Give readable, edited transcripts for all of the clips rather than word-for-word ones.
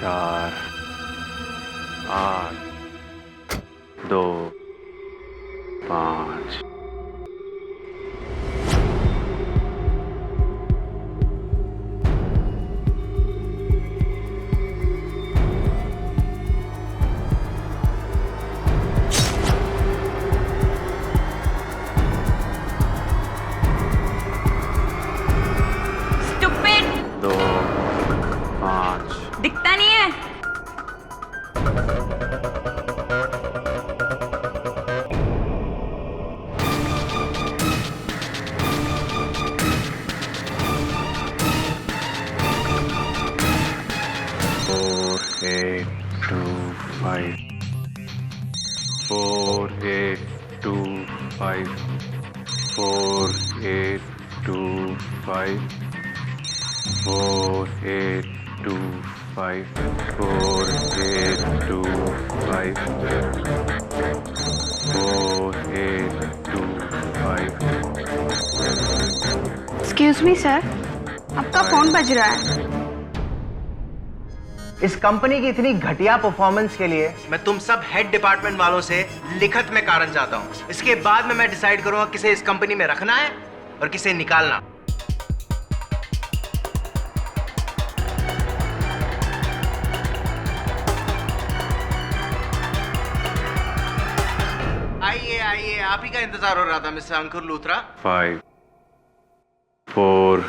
4 8 2 5 2 5 दिखता नहीं है। Four, eight, two, five. 4 8 2 5. 4 8 2 5. 4 8 2 5. 4 8 2 5. 4 8 2 5. Excuse me sir, आपका फोन बज रहा है। इस कंपनी की इतनी घटिया परफॉर्मेंस के लिए मैं तुम सब हेड डिपार्टमेंट वालों से लिखित में कारण चाहता हूं। इसके बाद में मैं डिसाइड करूंगा किसे इस कंपनी में रखना है और किसे निकालना। आइए आइए, आप ही का इंतजार हो रहा था मिस्टर अंकुर लूथरा। 5 4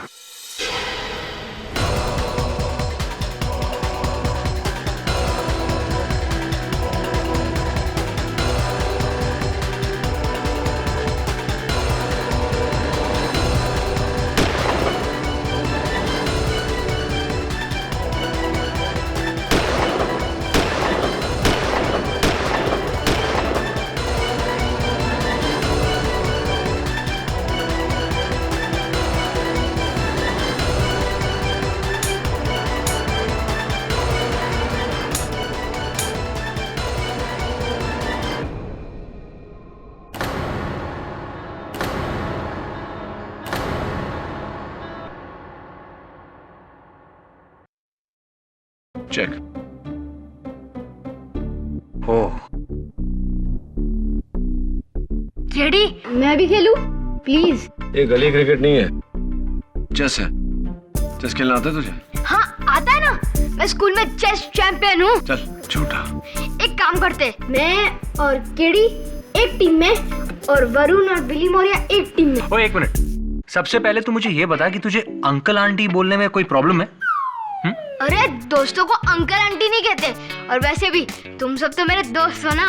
चेक। ओह, रेडी? मैं भी खेलूं प्लीज? ये गली क्रिकेट नहीं है, चेस है। चेस खेलना आता है तुझे? हाँ आता है ना, मैं स्कूल में चेस चैंपियन हूँ। चल झूठा। एक काम करते, मैं और केडी एक टीम में और वरुण और बिली मोरिया एक टीम में। ओए एक मिनट, सबसे पहले तू मुझे ये बता कि तुझे अंकल आंटी बोलने में कोई प्रॉब्लम है? अरे दोस्तों को अंकल आंटी नहीं कहते, और वैसे भी तुम सब तो मेरे दोस्त हो ना।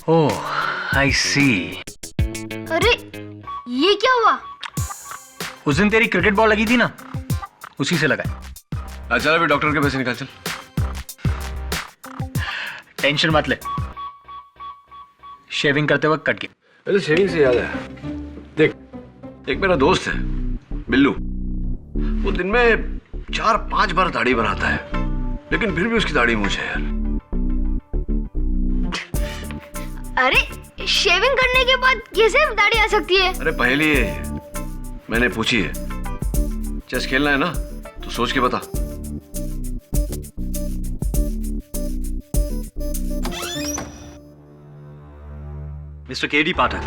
ओह आई सी। अरे ये क्या हुआ? उस दिन तेरी क्रिकेट बॉल लगी थी ना, उसी से लगा है। अच्छा अभी डॉक्टर के पैसे निकाल चल। टेंशन मत ले, शेविंग करते वक्त कट गया। अरे शेविंग से याद है, देख एक मेरा दोस्त है बिल्लू, वो दिन में 4-5 बार दाढ़ी बनाता है, लेकिन फिर भी उसकी दाढ़ी मूंछ है यार। अरे शेविंग करने के बाद कैसे दाढ़ी आ सकती है? अरे पहले ये मैंने पूछी है। चेस खेलना है ना तो सोच के बता। Mister KD Pathak.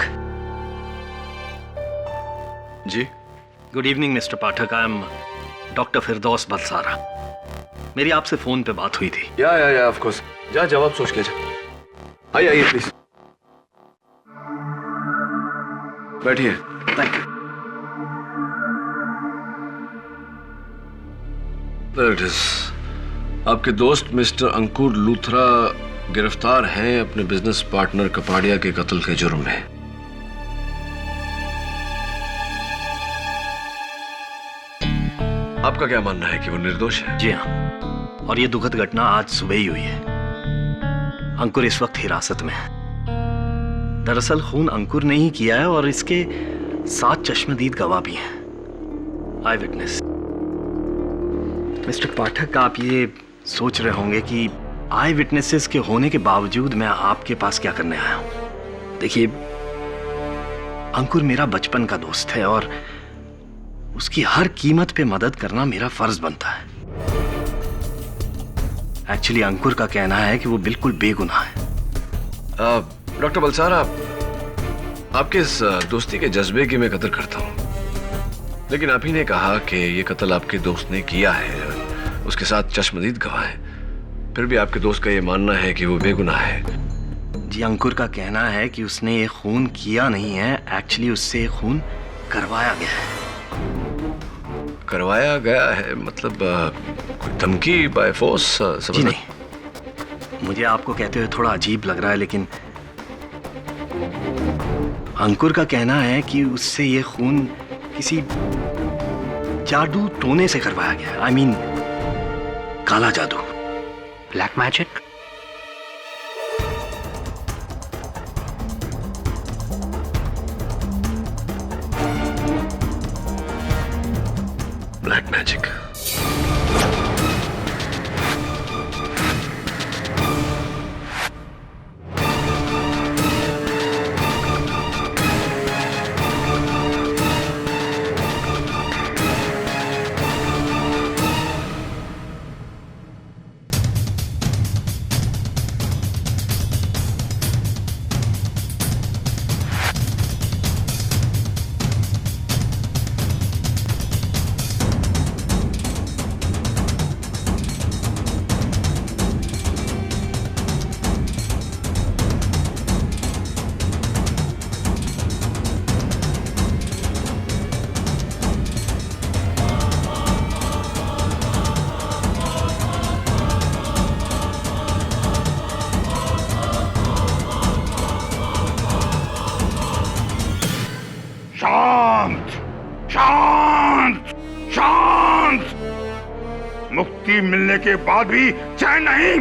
जी good evening mister Pathak, I am doctor Firdaus Balsara. मेरी आपसे फोन पे बात हुई थी। या ऑफ कोर्स, जा जवाब सोच के जा। आइए आइए प्लीज बैठिए। Thank you. There it is. आपके दोस्त मिस्टर अंकुर लूथरा गिरफ्तार हैं अपने बिजनेस पार्टनर कपाड़िया के कत्ल के जुर्म में। आपका क्या मानना है कि वो निर्दोष है? जी हाँ, और ये दुखद घटना आज सुबह ही हुई है। अंकुर इस वक्त हिरासत में है। दरअसल खून अंकुर ने ही किया है और इसके 7 चश्मदीद गवाह भी हैं, आई विटनेस। मिस्टर पाठक, आप ये सोच रहे होंगे कि आई विटनेसेस के होने के बावजूद मैं आपके पास क्या करने आया हूं। देखिए, अंकुर मेरा बचपन का दोस्त है और उसकी हर कीमत पे मदद करना मेरा फर्ज बनता है। एक्चुअली अंकुर का कहना है कि वो बिल्कुल बेगुनाह है। डॉक्टर बलसारा, आपके इस दोस्ती के जज्बे की मैं कदर करता हूँ, लेकिन आप ही ने कहा कि ये कत्ल आपके दोस्त ने किया है, उसके साथ चश्मदीद गवाह है, फिर भी आपके दोस्त का ये मानना है कि वो बेगुनाह है। जी, अंकुर का कहना है कि उसने ये खून किया नहीं है, एक्चुअली उससे ये खून करवाया गया है। करवाया गया है मतलब कोई धमकी बाय फोर्स? जी नहीं, मुझे आपको कहते हुए थोड़ा अजीब लग रहा है, लेकिन अंकुर का कहना है कि उससे ये खून किसी जादू टोने से करवाया गया है। आई मीन काला जादू, ब्लैक मैजिक। Black magic. शांत शांत शांत। मुक्ति मिलने के बाद भी चैन नहीं,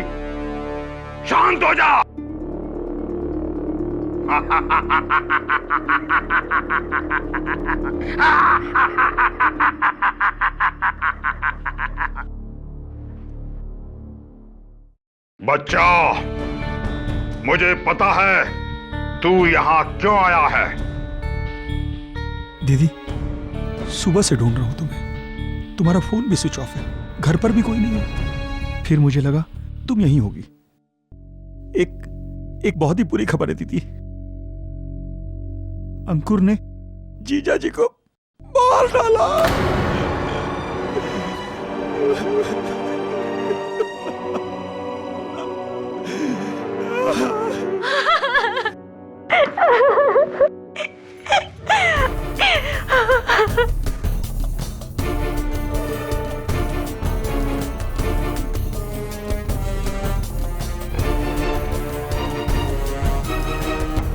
शांत हो जा। बच्चा, मुझे पता है तू यहां क्यों आया है। दीदी, सुबह से ढूंढ रहा हूं तुम्हें, तुम्हारा फोन भी स्विच ऑफ है, घर पर भी कोई नहीं है। फिर मुझे लगा तुम यहीं होगी। एक बहुत ही बुरी खबर है दीदी, अंकुर ने जीजा जी को मार डाला।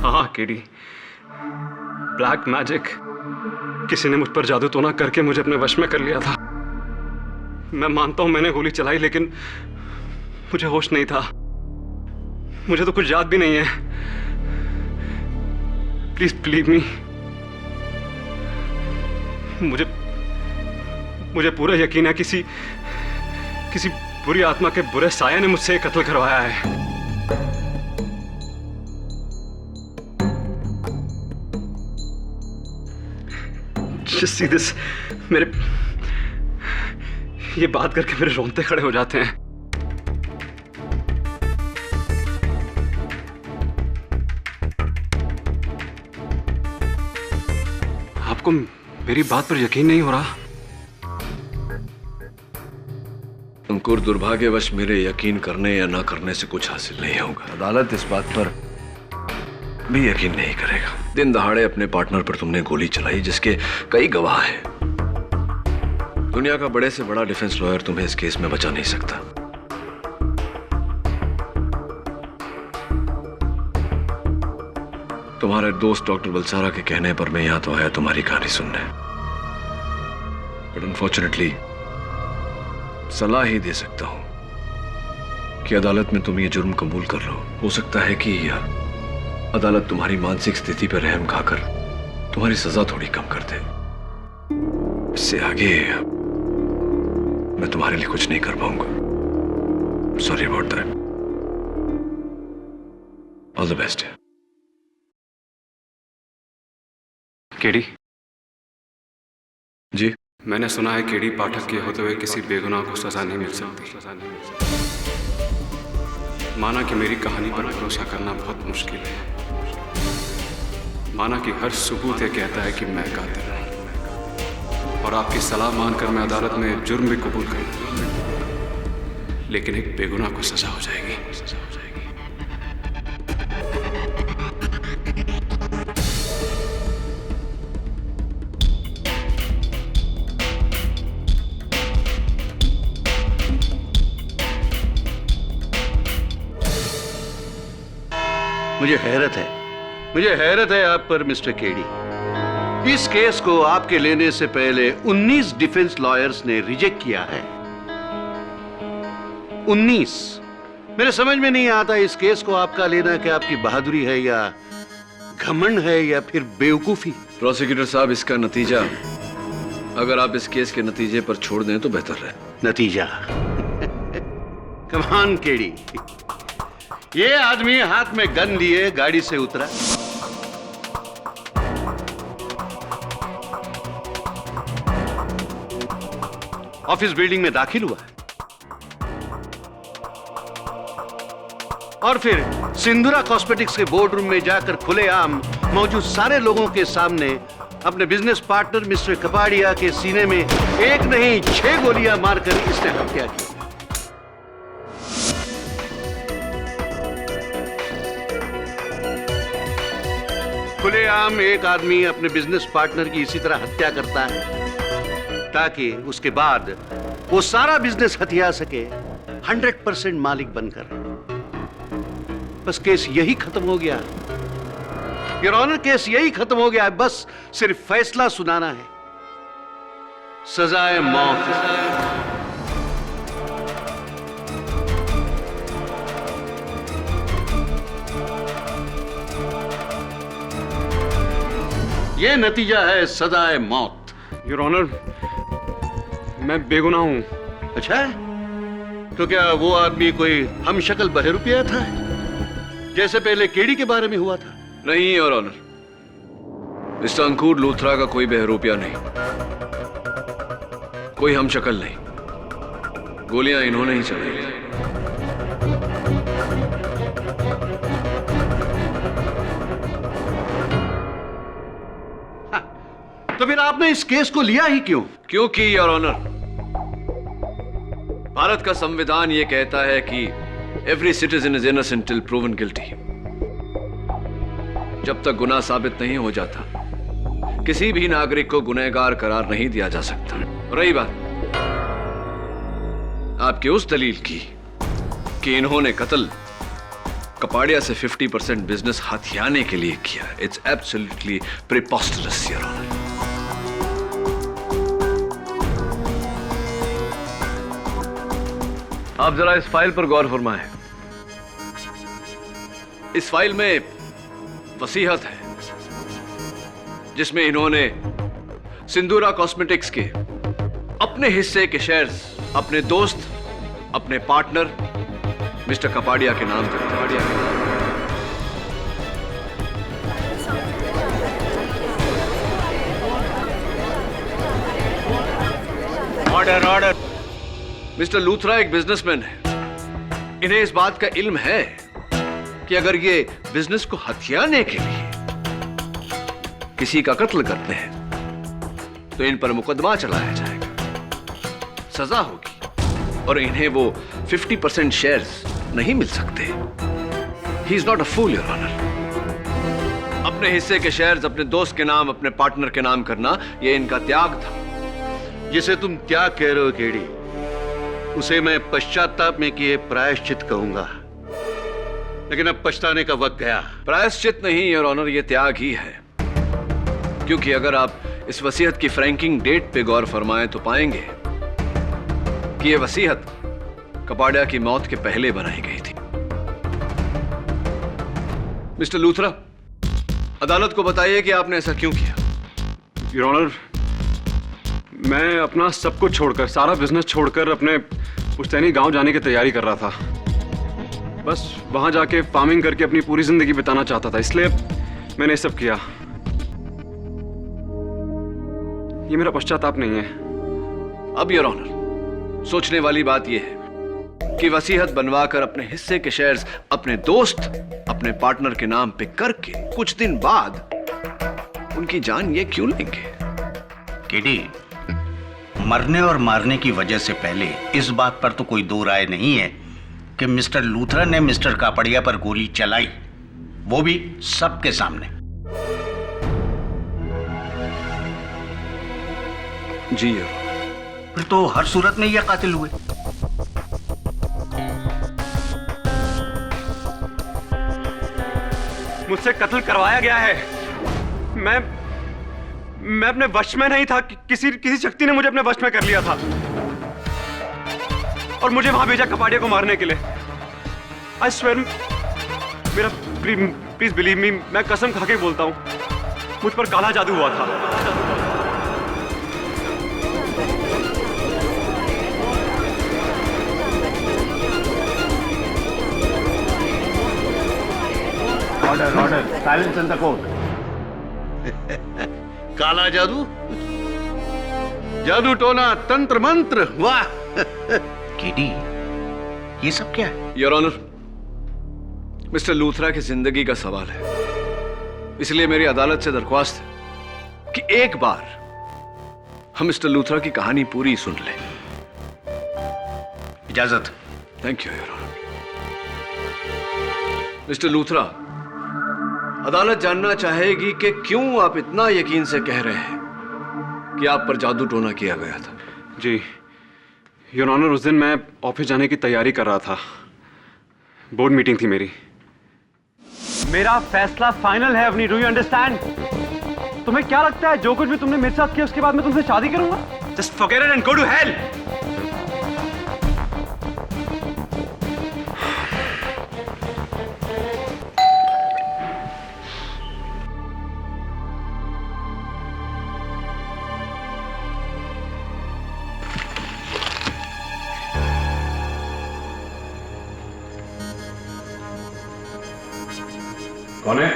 हाँ केडी, ब्लैक मैजिक। किसी ने मुझ पर जादू टोना करके मुझे अपने वश में कर लिया था। मैं मानता हूं मैंने गोली चलाई, लेकिन मुझे होश नहीं था। मुझे तो कुछ याद भी नहीं है। Please believe me. मुझे पूरा यकीन है किसी बुरी आत्मा के बुरे साया ने मुझसे कत्ल करवाया है। Just see this, ये बात करके मेरे रोंगटे खड़े हो जाते हैं। आपको मेरी बात पर यकीन नहीं हो रहा? अंकुर, दुर्भाग्यवश मेरे यकीन करने या ना करने से कुछ हासिल नहीं होगा। अदालत इस बात पर भी यकीन नहीं करेगा। दिन दहाड़े अपने पार्टनर पर तुमने गोली चलाई, जिसके कई गवाह हैं। दुनिया का बड़े से बड़ा डिफेंस लॉयर तुम्हें इस केस में बचा नहीं सकता। तुम्हारे दोस्त डॉक्टर बलसारा के कहने पर मैं यहां तो आया तुम्हारी कहानी सुनने, बट अनफॉर्चुनेटली सलाह ही दे सकता हूं कि अदालत में तुम ये जुर्म कबूल कर लो। हो सकता है कि अदालत तुम्हारी मानसिक स्थिति पर रहम खाकर तुम्हारी सजा थोड़ी कम कर दे। इससे आगे मैं तुम्हारे लिए कुछ नहीं कर पाऊंगा। Sorry about that. All the best. KD ji, मैंने सुना है केडी पाठक के होते हुए किसी बेगुनाह को सजा नहीं मिल सकती। माना कि मेरी कहानी पर भरोसा करना बहुत मुश्किल है, माना कि हर सबूत ये कहता है कि मैं कातिल हूं, और आपकी सलाह मानकर मैं अदालत में जुर्म भी कबूल कर लूंगा, लेकिन एक बेगुनाह को सजा हो जाएगी। मुझे हैरत है आप पर मिस्टर केडी। इस केस को आपके लेने से पहले 19 डिफेंस लॉयर्स ने रिजेक्ट किया है। 19। मेरे समझ में नहीं आता इस केस को आपका लेना कि आपकी बहादुरी है या घमंड है या फिर बेवकूफी। प्रोसिक्यूटर साहब, इसका नतीजा अगर आप इस केस के नतीजे पर छोड़ दें तो बेहतर है। नतीजा? कमान केडी, ये आदमी हाथ में गन लिए गाड़ी से उतरा, ऑफिस बिल्डिंग में दाखिल हुआ और फिर सिंधुरा कॉस्मेटिक्स के बोर्ड रूम में जाकर खुलेआम मौजूद सारे लोगों के सामने अपने बिजनेस पार्टनर मिस्टर कपाड़िया के सीने में एक नहीं 6 गोलियां मारकर इसने हत्या की। खुलेआम एक आदमी अपने बिजनेस पार्टनर की इसी तरह हत्या करता है ताकि उसके बाद वो सारा बिजनेस हथिया सके 100% मालिक बनकर। बस केस यही खत्म हो गया। योर ऑनर, केस यही खत्म हो गया है। बस सिर्फ फैसला सुनाना है। सजाए मौत। यह नतीजा है सजाए मौत। योर ऑनर, मैं बेगुनाह हूं। अच्छा, तो क्या वो आदमी कोई हम शक्ल बहरूपिया था जैसे पहले केडी के बारे में हुआ था? नहीं योर ऑनर, मिस्टर अंकुर लूथरा का कोई बहरूपिया नहीं, कोई हम शक्ल नहीं। गोलियां इन्होंने ही चलाई। तो फिर आपने इस केस को लिया ही क्यों? क्योंकि योर ऑनर, भारत का संविधान यह कहता है कि every citizen is innocent till proven guilty. जब तक गुनाह साबित नहीं हो जाता, किसी भी नागरिक को गुनहगार करार नहीं दिया जा सकता। रही बात आपके उस दलील की कि इन्होंने कत्ल कपाड़िया से 50% बिजनेस हथियाने के लिए किया, इट्स एब्सोल्युटली प्रीपोस्टरस योर ऑनर। आप जरा इस फाइल पर गौर फरमाएं। इस फाइल में वसीयत है जिसमें इन्होंने सिंधुरा कॉस्मेटिक्स के अपने हिस्से के शेयर्स अपने दोस्त, अपने पार्टनर मिस्टर कपाड़िया के नाम करते हैं। Order order. मिस्टर लूथरा एक बिजनेसमैन है। इन्हें इस बात का इल्म है कि अगर ये बिजनेस को हथियाने के लिए किसी का कत्ल करते हैं तो इन पर मुकदमा चलाया जाएगा, सजा होगी और इन्हें वो 50% शेयर्स नहीं मिल सकते। He is not a fool your honour. अपने हिस्से के शेयर्स अपने दोस्त के नाम, अपने पार्टनर के नाम करना, यह इनका त्याग था। जिसे तुम त्याग कह रहे हो केडी, उसे मैं पश्चाताप में किए प्रायश्चित कहूंगा, लेकिन अब पछताने का वक्त गया। प्रायश्चित नहीं योर ऑनर, यह त्याग ही है। क्योंकि अगर आप इस वसीयत की फ्रैंकिंग डेट पे गौर फरमाएं तो पाएंगे कि यह वसीयत कपाड़िया की मौत के पहले बनाई गई थी। मिस्टर लूथरा, अदालत को बताइए कि आपने ऐसा क्यों किया। योर ऑनर, मैं अपना सब कुछ छोड़कर, सारा बिजनेस छोड़कर अपने पुश्तैनी गांव जाने की तैयारी कर रहा था। बस वहां जाके फार्मिंग करके अपनी पूरी जिंदगी बिताना चाहता था, इसलिए मैंने सब किया। ये मेरा पश्चाताप नहीं है। अब योर ऑनर, सोचने वाली बात यह है की वसीयत बनवाकर अपने हिस्से के शेयर्स अपने दोस्त, अपने पार्टनर के नाम पे करके कुछ दिन बाद उनकी जान ये क्यों लेंगे? केडी, मरने और मारने की वजह से पहले इस बात पर तो कोई दो राय नहीं है कि मिस्टर लूथरा ने मिस्टर कापड़िया पर गोली चलाई, वो भी सबके सामने। जी फिर तो हर सूरत में ये कातिल हुए। मुझसे कत्ल करवाया गया है। मैं अपने वश में नहीं था। किसी शक्ति ने मुझे अपने वश में कर लिया था और मुझे वहां भेजा कपाड़िया को मारने के लिए। आई स्वेयर, मेरा प्लीज बिलीव मी, मैं कसम खा के बोलता हूं, मुझ पर काला जादू हुआ था। Order, silence in the court. काला जादू, जादू टोना, तंत्र मंत्र, वाह। केडी, ये सब क्या है? योर ऑनर, मिस्टर लूथरा की जिंदगी का सवाल है, इसलिए मेरी अदालत से दरख्वास्त है कि एक बार हम मिस्टर लूथरा की कहानी पूरी सुन लें। इजाजत। Thank you your honour. Mister Luthra, अदालत जानना चाहेगी कि क्यों आप इतना यकीन से कह रहे हैं कि आप पर जादू टोना किया गया था। जी योर ऑनर, उस दिन मैं ऑफिस जाने की तैयारी कर रहा था। बोर्ड मीटिंग थी मेरी। मेरा फैसला फाइनल है अवनी, डू यू अंडरस्टैंड? तुम्हें क्या लगता है जो कुछ भी तुमने मेरे साथ किया उसके बाद मैं तुमसे शादी करूंगा? Just forget it and go to hell. कौन है?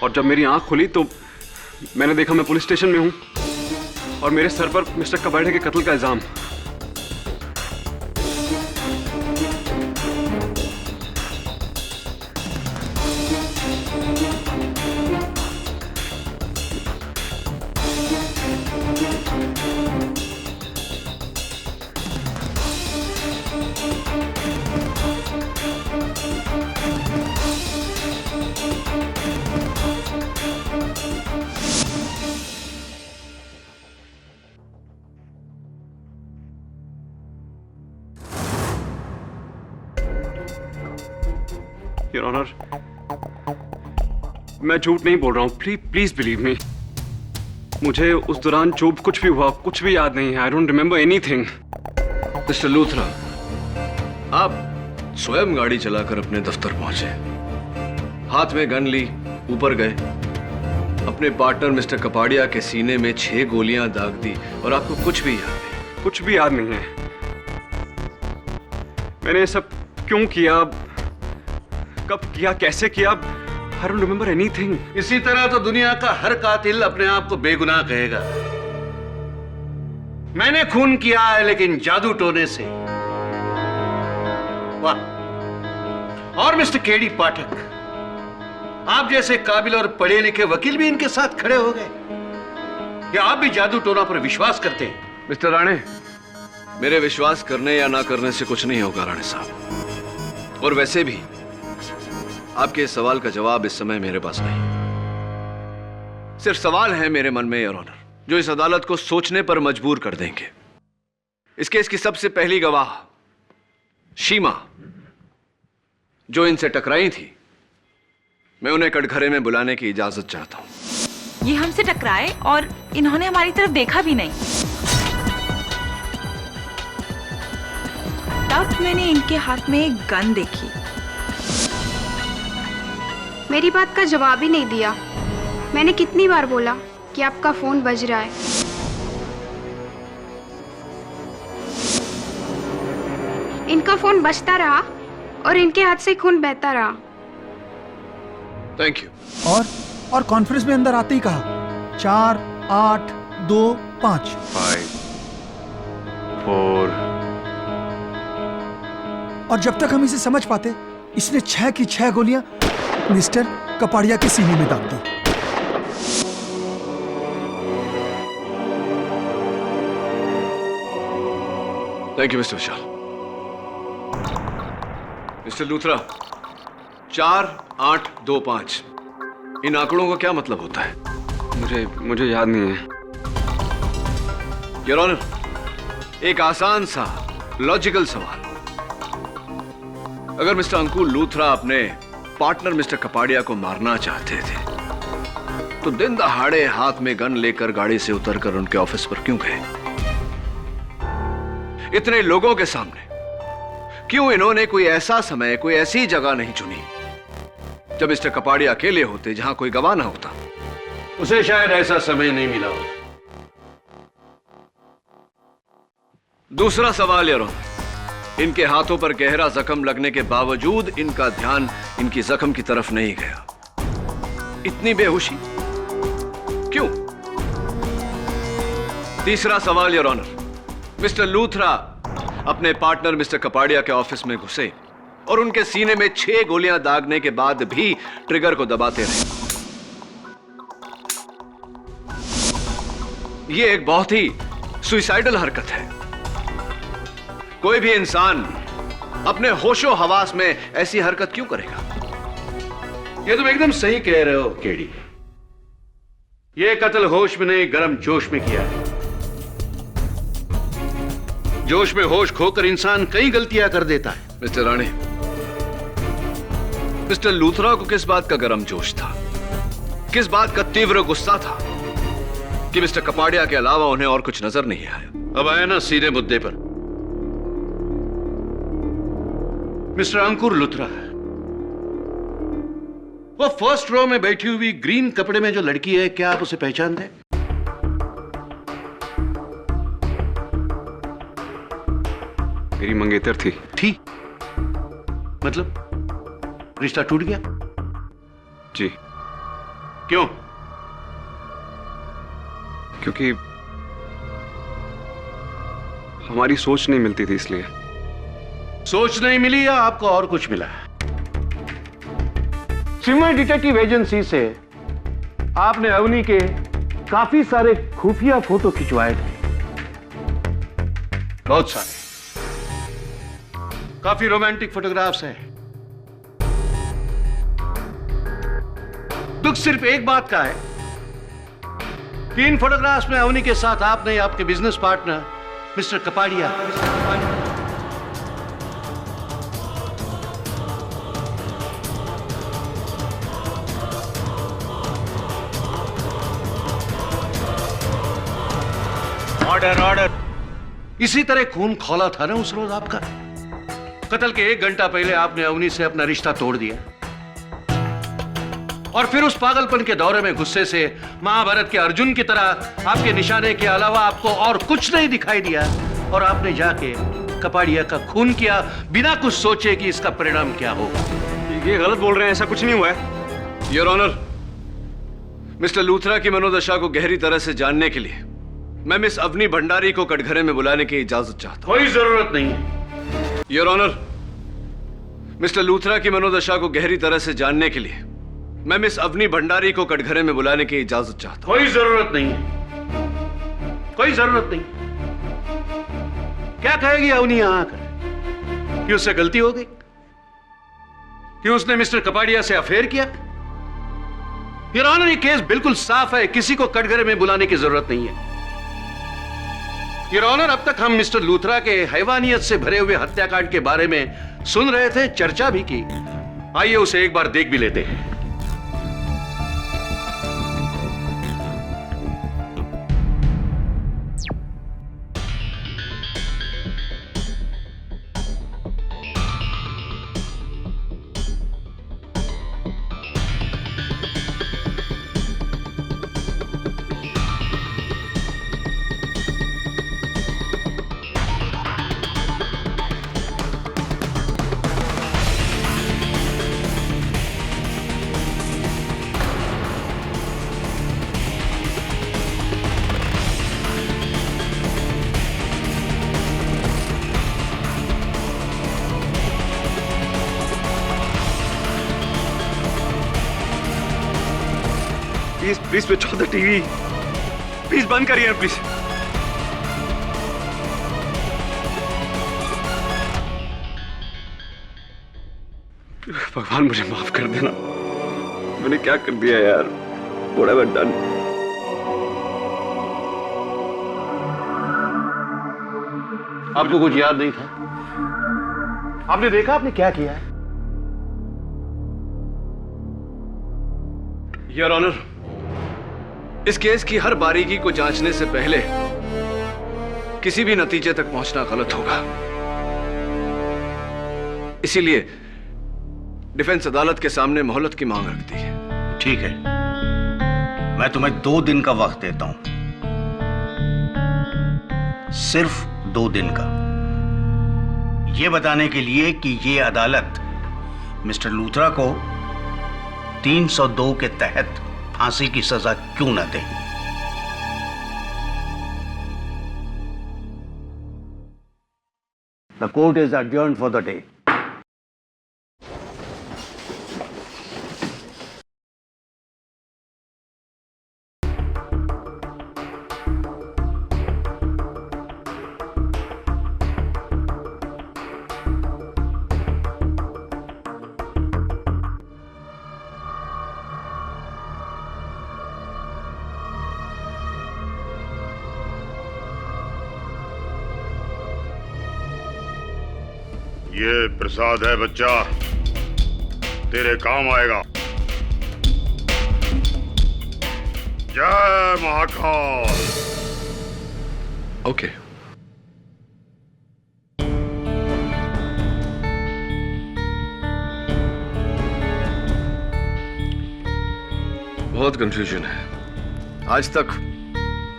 और जब मेरी आंख खुली तो मैंने देखा मैं पुलिस स्टेशन में हूं और मेरे सर पर मिस्टर कबाड़िया के कत्ल का इल्जाम। योर ऑनर, मैं झूठ नहीं बोल रहा हूं, प्लीज बिलीव मी। मुझे उस दौरान जो कुछ भी हुआ कुछ भी याद नहीं है। I don't remember anything. Mister Luthra, आप स्वयं गाड़ी चलाकर अपने दफ्तर पहुंचे, हाथ में गन ली, ऊपर गए, अपने पार्टनर मिस्टर कपाड़िया के सीने में 6 गोलियां दाग दी और आपको कुछ भी याद नहीं? कुछ भी याद नहीं है। मैंने ये सब क्यों किया, कब किया, कैसे किया, I don't remember anything। इसी तरह तो दुनिया का हर कातिल अपने आप को बेगुनाह कहेगा। मैंने खून किया है लेकिन जादू टोने से। वाह। और मिस्टर केडी पाठक, आप जैसे काबिल और पढ़े लिखे वकील भी इनके साथ खड़े हो गए। क्या आप भी जादू टोना पर विश्वास करते हैं? मिस्टर राणे, मेरे विश्वास करने या ना करने से कुछ नहीं होगा राणे साहब। और वैसे भी आपके इस सवाल का जवाब इस समय मेरे पास नहीं। सिर्फ सवाल है मेरे मन में योर ऑनर, जो इस अदालत को सोचने पर मजबूर कर देंगे। इस केस की सबसे पहली गवाह शीमा जो इनसे टकराई थी, मैं उन्हें कटघरे में बुलाने की इजाजत चाहता हूं। ये हमसे टकराए और इन्होंने हमारी तरफ देखा भी नहीं। तब मैंने इनके हाथ में एक गन देखी। मेरी बात का जवाब ही नहीं दिया। मैंने कितनी बार बोला कि आपका फोन बज रहा है। इनका फोन बजता रहा और इनके हाथ से खून बहता रहा। Thank you. और कॉन्फ्रेंस में अंदर आते ही कहा 4 8 2 5 5 4। और जब तक हम इसे समझ पाते, इसने 6 की 6 गोलियां मिस्टर कपाड़िया के सीने में दाग दी। Thank you mister Vishal. Mister Luthra, 4 8 2 5 इन आंकड़ों का क्या मतलब होता है? मुझे याद नहीं है। योर ऑनर, एक आसान सा लॉजिकल सवाल। अगर मिस्टर अंकुर लूथरा अपने पार्टनर मिस्टर कपाड़िया को मारना चाहते थे तो दिन दहाड़े हाथ में गन लेकर गाड़ी से उतरकर उनके ऑफिस पर क्यों गए? इतने लोगों के सामने क्यों इन्होंने कोई ऐसा समय, कोई ऐसी जगह नहीं चुनी जब मिस्टर कपाड़िया अकेले होते, जहां कोई गवाह ना होता? उसे शायद ऐसा समय नहीं मिला हो। दूसरा सवाल योर ऑनर, इनके हाथों पर गहरा जख्म लगने के बावजूद इनका ध्यान इनकी जख्म की तरफ नहीं गया। इतनी बेहोशी क्यों? तीसरा सवाल योर ऑनर, मिस्टर लूथरा अपने पार्टनर मिस्टर कपाड़िया के ऑफिस में घुसे और उनके सीने में 6 गोलियां दागने के बाद भी ट्रिगर को दबाते रहे। यह एक बहुत ही सुइसाइडल हरकत है। कोई भी इंसान अपने होशो हवास में ऐसी हरकत क्यों करेगा? ये तुम एकदम सही कह रहे हो केडी। ये कत्ल होश में नहीं, गर्म जोश में किया है। जोश में होश खोकर इंसान कई गलतियां कर देता है। मिस्टर राणे, मिस्टर लूथरा को किस बात का गर्म जोश था, किस बात का तीव्र गुस्सा था कि मिस्टर कपाड़िया के अलावा उन्हें और कुछ नजर नहीं आया? अब आया ना सीधे मुद्दे पर। मिस्टर अंकुर लूथरा, वो फर्स्ट रो में बैठी हुई ग्रीन कपड़े में जो लड़की है, क्या आप उसे पहचानते हैं? मेरी मंगेतर थी। मतलब रिश्ता टूट गया? जी। क्यों? क्योंकि हमारी सोच नहीं मिलती थी, इसलिए। सोच नहीं मिली या आपको और कुछ मिला? सिमर डिटेक्टिव एजेंसी से आपने अवनी के काफी सारे खुफिया फोटो खिंचवाए थे, बहुत सारे, काफी रोमांटिक फोटोग्राफ्स हैं। दुख सिर्फ एक बात का है कि इन फोटोग्राफ्स में अवनी के साथ आपने आपके business partner mister Kapadia order. इसी तरह खून खौला था ना उस रोज आपका। कत्ल के 1 घंटा पहले आपने अवनी से अपना रिश्ता तोड़ दिया और फिर उस पागलपन के दौरे में गुस्से से महाभारत के अर्जुन की तरह आपके निशाने के अलावा आपको और कुछ नहीं दिखाई दिया और आपने जाके कपाड़िया का खून किया बिना कुछ सोचे कि इसका परिणाम क्या होगा। ये गलत बोल रहे हैं, ऐसा कुछ नहीं हुआ है। योर ऑनर, मिस्टर लूथरा की मनोदशा को गहरी तरह से जानने के लिए मैं मिस अवनी भंडारी को कटघरे में बुलाने की इजाजत चाहता हूं। कोई जरूरत नहीं है। योर ऑनर, मिस्टर लूथरा की मनोदशा को गहरी तरह से जानने के लिए मैं मिस अवनी भंडारी को कटघरे में बुलाने की इजाजत चाहता हूं। कोई जरूरत नहीं है, कोई जरूरत नहीं। क्या कहेगी अवनी यहां आकर कि उससे गलती हो गई, कि उसने मिस्टर कपाड़िया से अफेयर किया? योर ऑनर, ये केस बिल्कुल साफ है, किसी को कटघरे में बुलाने की जरूरत नहीं है। योर ऑनर, अब तक हम मिस्टर लूथरा के हैवानियत से भरे हुए हत्याकांड के बारे में सुन रहे थे, चर्चा भी की। आइए उसे एक बार देख भी लेते हैं। Please switch off the TV, please बंद करिए प्लीज। भगवान मुझे माफ कर देना, मैंने क्या कर दिया यार। What have I done? आपको कुछ याद नहीं था? आपने देखा आपने क्या किया है? योर ऑनर, इस केस की हर बारीकी को जांचने से पहले किसी भी नतीजे तक पहुंचना गलत होगा। इसीलिए डिफेंस अदालत के सामने मोहलत की मांग रखती है। ठीक है, मैं तुम्हें 2 दिन का वक्त देता हूं, सिर्फ 2 दिन का, यह बताने के लिए कि यह अदालत मिस्टर लूथरा को 302 के तहत फांसी की सजा क्यों न दे। The court is adjourned for the day. ये प्रसाद है बच्चा, तेरे काम आएगा। जय महाकाल। ओके। बहुत कंफ्यूजन है। आज तक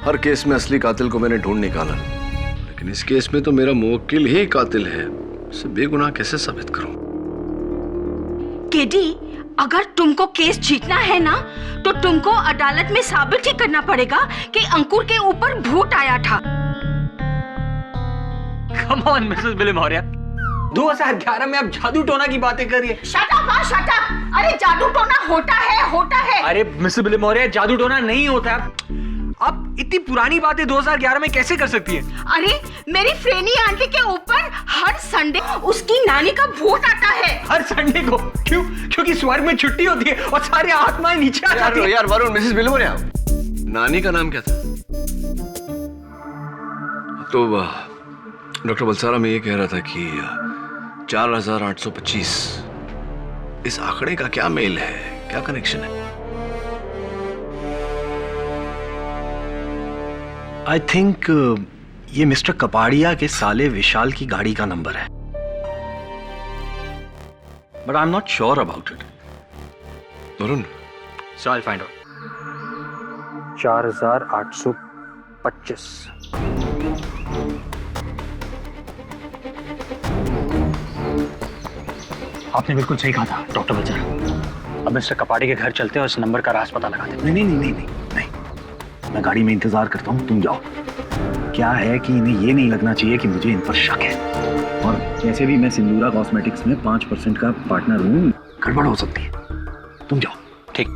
हर केस में असली कातिल को मैंने ढूंढ निकाला, लेकिन इस केस में तो मेरा मुवक्किल ही कातिल है। इसे बेगुनाह कैसे साबित करूं? केडी, अगर तुमको केस जीतना है ना, तो तुमको अदालत में साबित ही करना पड़ेगा कि अंकुर के ऊपर भूत आया था। कम ऑन मिसेस बिली मौर्य, 2011 में आप जादू टोना की बातें कर रही है। Shut up, shut up. अरे जादू टोना होता है। अरे मिसेस बिली मौर्य, जादू टोना नहीं होता। आप इतनी पुरानी बातें 2011 में कैसे कर सकती है? अरे मेरी फ्रेनी आंटी के ऊपर हर संडे उसकी नानी का भूत आता है। हर संडे को? क्यों? क्योंकि स्वर्ग में छुट्टी होती है और सारे आत्माएं नीचे आ जाती हैं। यार वरुण, मिसेस बिली मौर्य, नानी का नाम क्या था? तो डॉक्टर बलसारा में ये कह रहा था कि 4825, इस आंकड़े का क्या मेल है, क्या कनेक्शन है? आई थिंक ये मिस्टर कपाड़िया के साले विशाल की गाड़ी का नंबर है, but I am not sure about it. Varun, so I find out. 4825। आपने बिल्कुल सही कहा था डॉक्टर बलसारा। अब मिस्टर कपाड़ी के घर चलते हैं और इस नंबर का राज पता लगाते हैं। नहीं, मैं गाड़ी में इंतजार करता हूँ, तुम जाओ। क्या है कि इन्हें ये नहीं लगना चाहिए कि मुझे इन पर शक है, और वैसे भी मैं सिंदूरा कॉस्मेटिक्स में 5% का पार्टनर हूँ, गड़बड़ हो सकती है। तुम जाओ। ठीक।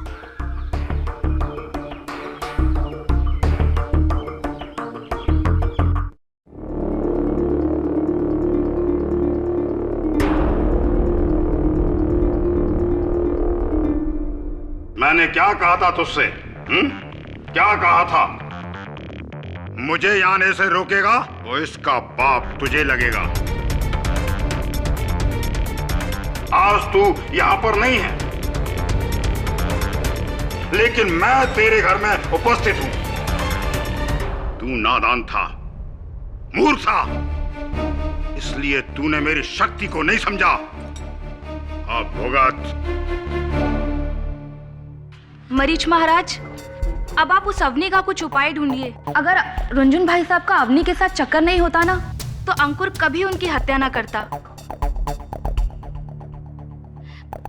मैंने क्या कहा था तुझसे? क्या कहा था? मुझे यहाँ आने से रोकेगा तो इसका बाप तुझे लगेगा। आज तू यहाँ पर नहीं है, लेकिन मैं तेरे घर में उपस्थित हूं। तू नादान था, मूर्ख था, इसलिए तूने मेरी शक्ति को नहीं समझा। अब भुगत। मरीच महाराज, अब आप उस अवनी का कुछ उपाय ढूंढिए। अगर रंजन भाई साहब का अवनी के साथ चक्कर नहीं होता ना, तो अंकुर कभी उनकी हत्या ना करता।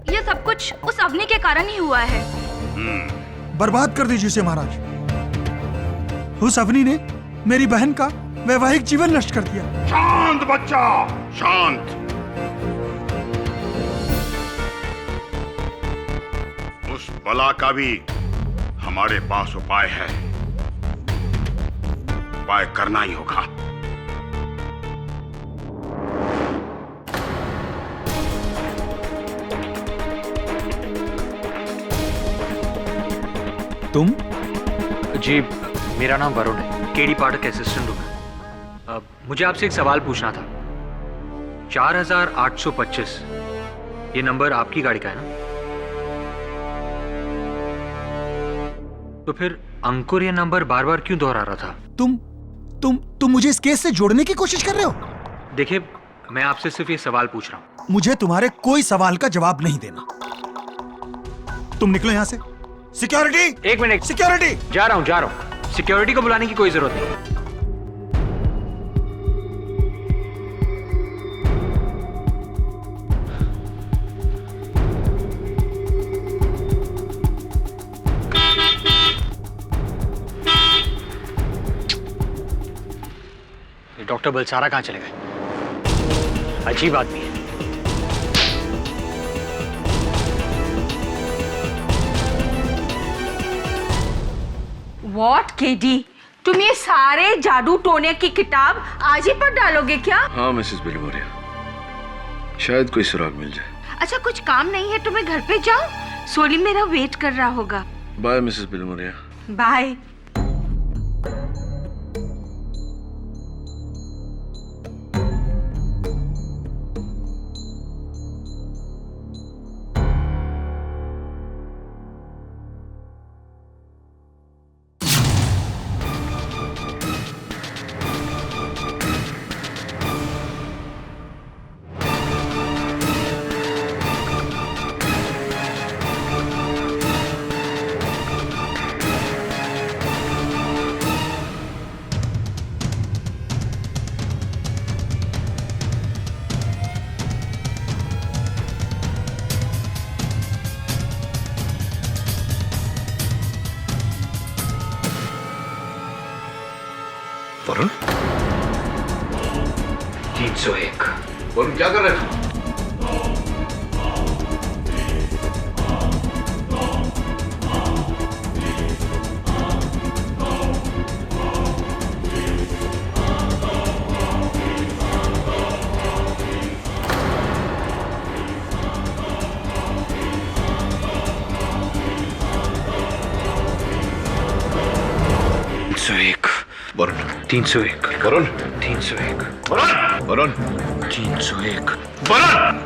ये सब कुछ उस अवनी के कारण ही हुआ है। बर्बाद कर दीजिए उसे महाराज। उस अवनी ने मेरी बहन का वैवाहिक जीवन नष्ट कर दिया। शांत बच्चा, शांत। उस बला का भी हमारे पास उपाय है। उपाय करना ही होगा। तुम? जी, मेरा नाम वरुण है, केडी पाठक असिस्टेंट हूँ मैं। मुझे आपसे एक सवाल पूछना था। 4825 ये नंबर आपकी गाड़ी का है ना? तो फिर अंकुर ये नंबर बार बार क्यों दोहरा रहा था? तुम मुझे इस केस से जोड़ने की कोशिश कर रहे हो? देखिए, मैं आपसे सिर्फ ये सवाल पूछ रहा हूँ। मुझे तुम्हारे कोई सवाल का जवाब नहीं देना। तुम निकलो यहां से। सिक्योरिटी! एक मिनट। सिक्योरिटी! जा रहा हूँ। सिक्योरिटी को बुलाने की कोई जरूरत नहीं। डॉक्टर बलसारा कहाँ चले गए? अजीब आदमी है। What, KD? तुम ये सारे जादू टोने की किताब आज ही पढ़ डालोगे क्या? हाँ मिसेस बिलमोरिया, शायद कोई सुराग मिल जाए। अच्छा, कुछ काम नहीं है तो मैं घर पे जाऊं? सोली मेरा वेट कर रहा होगा। Bye Mrs Bilimoria. Bye. Varun? 301। Varun क्या कर रहे थे? Varun 301। Varun 301। Varun Varun 301। Varun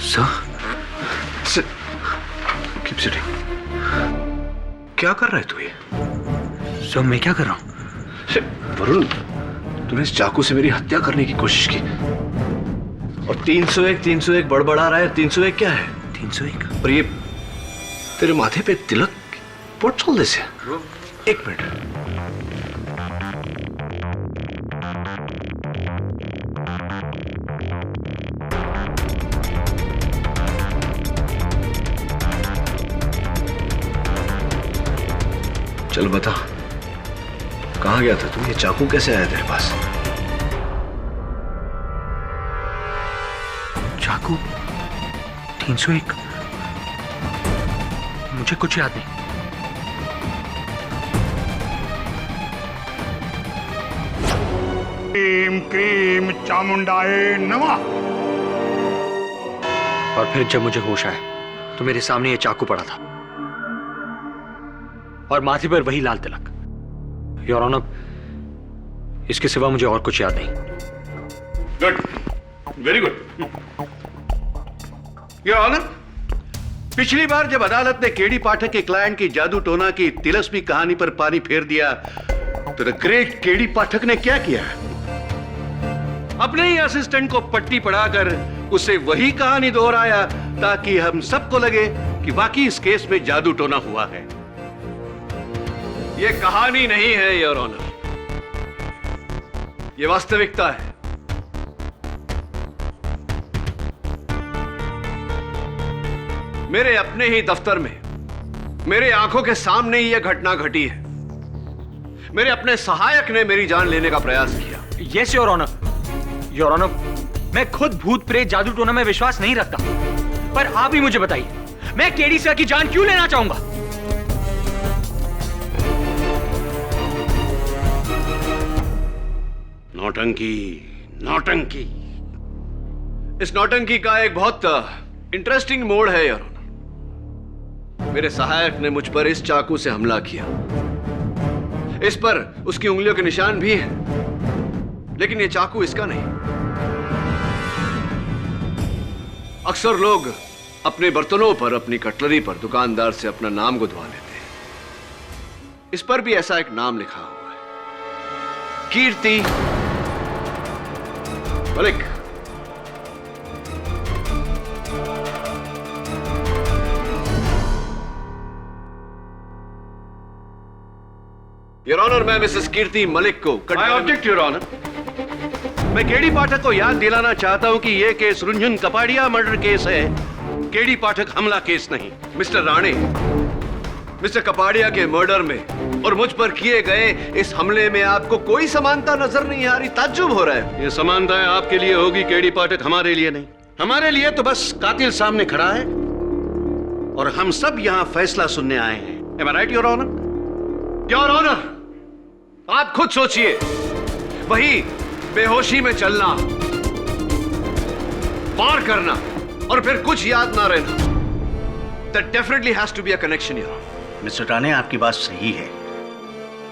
sir keep sitting. क्या कर रहा है तू ये? सर मैं क्या कर रहा हूँ? वरुण, तूने इस चाकू से मेरी हत्या करने की कोशिश की और 301 बड़बड़ा रहा है। 301 क्या है? 301 और ये तेरे माथे पे तिलक। What's all this? एक मिनट। चल बता, कहाँ गया था तू? ये चाकू कैसे आया तेरे पास? चाकू 301? मुझे कुछ याद नहीं। क्रीम क्रीम चामुंडाए नमः। और फिर जब मुझे होश आया तो मेरे सामने ये चाकू पड़ा था। और माथे पर वही लाल तिलक। योर ऑनर, इसके सिवा मुझे और कुछ याद नहीं। Good, very good. Your honour, पिछली बार जब अदालत ने केडी पाठक के क्लाइंट की जादू टोना की तिलस्मी कहानी पर पानी फेर दिया तो द ग्रेट केडी पाठक ने क्या किया? अपने ही असिस्टेंट को पट्टी पढ़ाकर उसे वही कहानी दोहराया ताकि हम सबको लगे कि वाकई इस केस में जादू टोना हुआ है। यह कहानी नहीं है योर ऑनर, यह वास्तविकता है। मेरे अपने ही दफ्तर में मेरे आंखों के सामने ही यह घटना घटी है। मेरे अपने सहायक ने मेरी जान लेने का प्रयास किया। Yes your honour. Your honour, मैं खुद भूत प्रेत जादू टोना में विश्वास नहीं रखता, पर आप ही मुझे बताइए, मैं केडी सर की जान क्यों लेना चाहूंगा? नौटंकी, नौटंकी। इस नौटंकी का एक बहुत इंटरेस्टिंग मोड़ है योर ऑनर। मेरे सहायक ने मुझ पर इस चाकू से हमला किया। इस पर उसकी उंगलियों के निशान भी हैं, लेकिन यह चाकू इसका नहीं। अक्सर लोग अपने बर्तनों पर, अपनी कटलरी पर दुकानदार से अपना नाम गुदवा लेते हैं। इस पर भी ऐसा एक नाम लिखा हुआ है, कीर्ति मलिक। योर ऑनर, मैं मिसेस कीर्ति मलिक को आई ऑब्जेक्ट योर ऑनर। मैं केडी पाठक को याद दिलाना चाहता हूं कि यह केस रुंझुन कपाड़िया मर्डर केस है, केडी पाठक हमला केस नहीं। मिस्टर राणे, मिस्टर कपाड़िया के मर्डर में और मुझ पर किए गए इस हमले में आपको कोई समानता नजर नहीं आ रही? ताज्जुब हो रहा है। ये समानताएं आपके लिए होगी केडी पाठक, हमारे लिए नहीं। हमारे लिए तो बस कातिल सामने खड़ा है और हम सब यहां फैसला सुनने आए हैं। Am I right, your honour? Your honour, आप खुद सोचिए, वही बेहोशी में चलना, वार करना और फिर कुछ याद ना रहना, that definitely has to be a connection here. Mister Rane, आपकी बात सही है,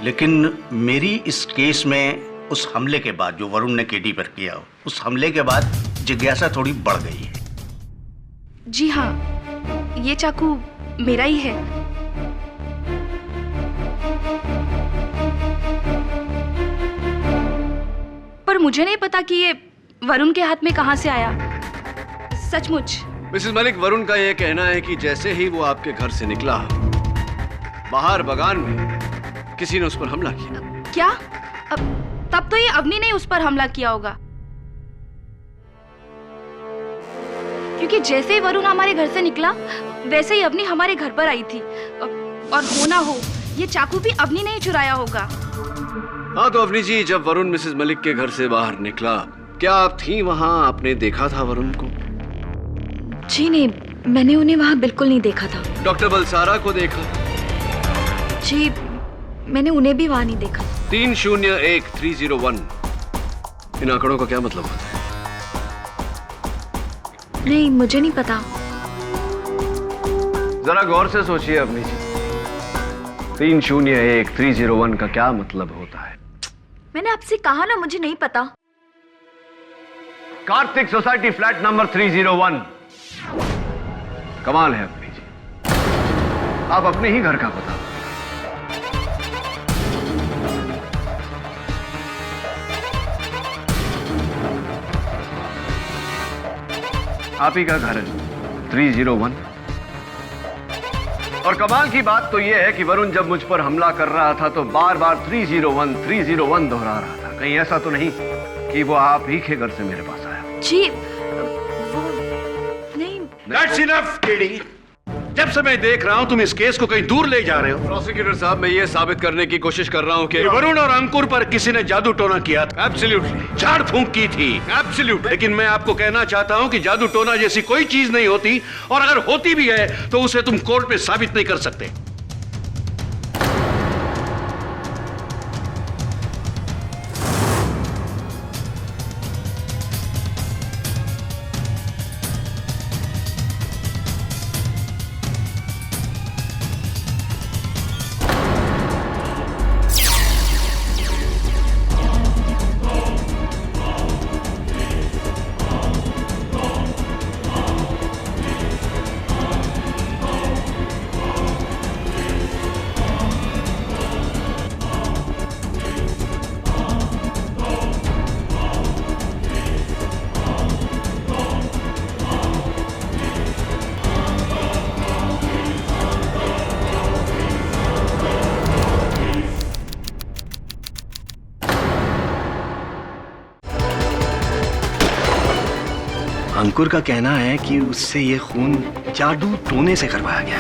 लेकिन मेरी इस केस में उस हमले के बाद जो वरुण ने केडी पर किया, उस हमले के बाद जिज्ञासा थोड़ी बढ़ गई है। जी हाँ, ये चाकू मेरा ही है। पर मुझे नहीं पता कि ये वरुण के हाथ में कहां से आया। सचमुच। मिसेस मलिक, वरुण का यह कहना है कि जैसे ही वो आपके घर से निकला, बाहर बगान में किसी ने उस पर हमला किया। क्या? तब तो ये अवनी ने उस पर हमला किया होगा, क्योंकि जैसे ही वरुण हमारे घर से निकला वैसे ही अवनी हमारे घर पर आई थी। और हो ना हो ये चाकू भी अवनी ने ही चुराया होगा। हाँ तो अवनी जी, जब वरुण मिसेस मलिक के घर से बाहर निकला, क्या आप थी वहां? आपने देखा था वरुण को? जी नहीं, मैंने उन्हें वहां बिल्कुल नहीं देखा था। डॉक्टर बलसारा को देखा? जी, मैंने उन्हें भी वहां नहीं देखा। 301301, इन आंकड़ों का क्या मतलब होता है? नहीं, मुझे नहीं पता। जरा गौर से सोचिए अवनी जी, 301301 का क्या मतलब होता है? मैंने आपसे कहा ना, मुझे नहीं पता। Kartik society flat number 301। कमाल है अवनी जी, आप अपने ही घर का पता। आप ही का घर है 301। और कमाल की बात तो यह है कि वरुण जब मुझ पर हमला कर रहा था तो बार बार 301 दोहरा रहा था। कहीं ऐसा तो नहीं कि वो आप ही के घर से मेरे पास आया? जी, वो नहीं। That's enough, KD. जब से मैं देख रहा हूं तुम इस केस को कहीं दूर ले जा रहे हो। प्रोसिक्यूटर साहब, मैं ये साबित करने की कोशिश कर रहा हूं कि वरुण और अंकुर पर किसी ने जादू टोना किया था। एब्सोल्युटली। झाड़ फूंक की थी। एब्सोल्युटली। लेकिन मैं आपको कहना चाहता हूं कि जादू टोना जैसी कोई चीज नहीं होती, और अगर होती भी है तो उसे तुम कोर्ट में साबित नहीं कर सकते। अंकुर का कहना है कि उससे ये खून जादू टोने से करवाया गया।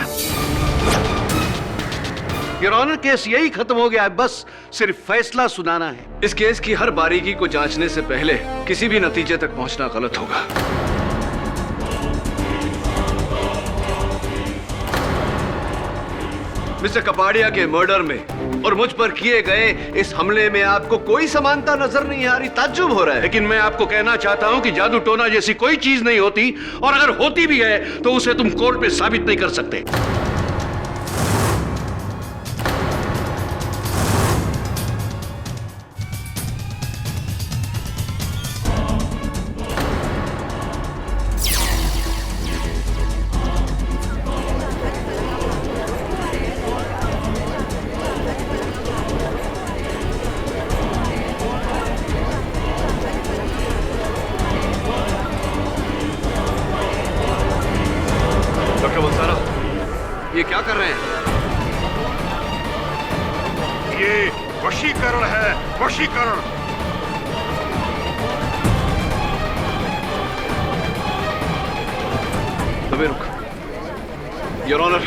योर ऑनर, केस यही खत्म हो गया है, बस सिर्फ फैसला सुनाना है। इस केस की हर बारीकी को जांचने से पहले किसी भी नतीजे तक पहुंचना गलत होगा। मिस्टर कपाड़िया के मर्डर में और मुझ पर किए गए इस हमले में आपको कोई समानता नजर नहीं आ रही, ताज्जुब हो रहा है। लेकिन मैं आपको कहना चाहता हूं कि जादू टोना जैसी कोई चीज नहीं होती, और अगर होती भी है तो उसे तुम कोर्ट में साबित नहीं कर सकते। ये क्या कर रहे हैं? ये वशीकरण है, वशीकरण। अबे रुक। योर ऑनर,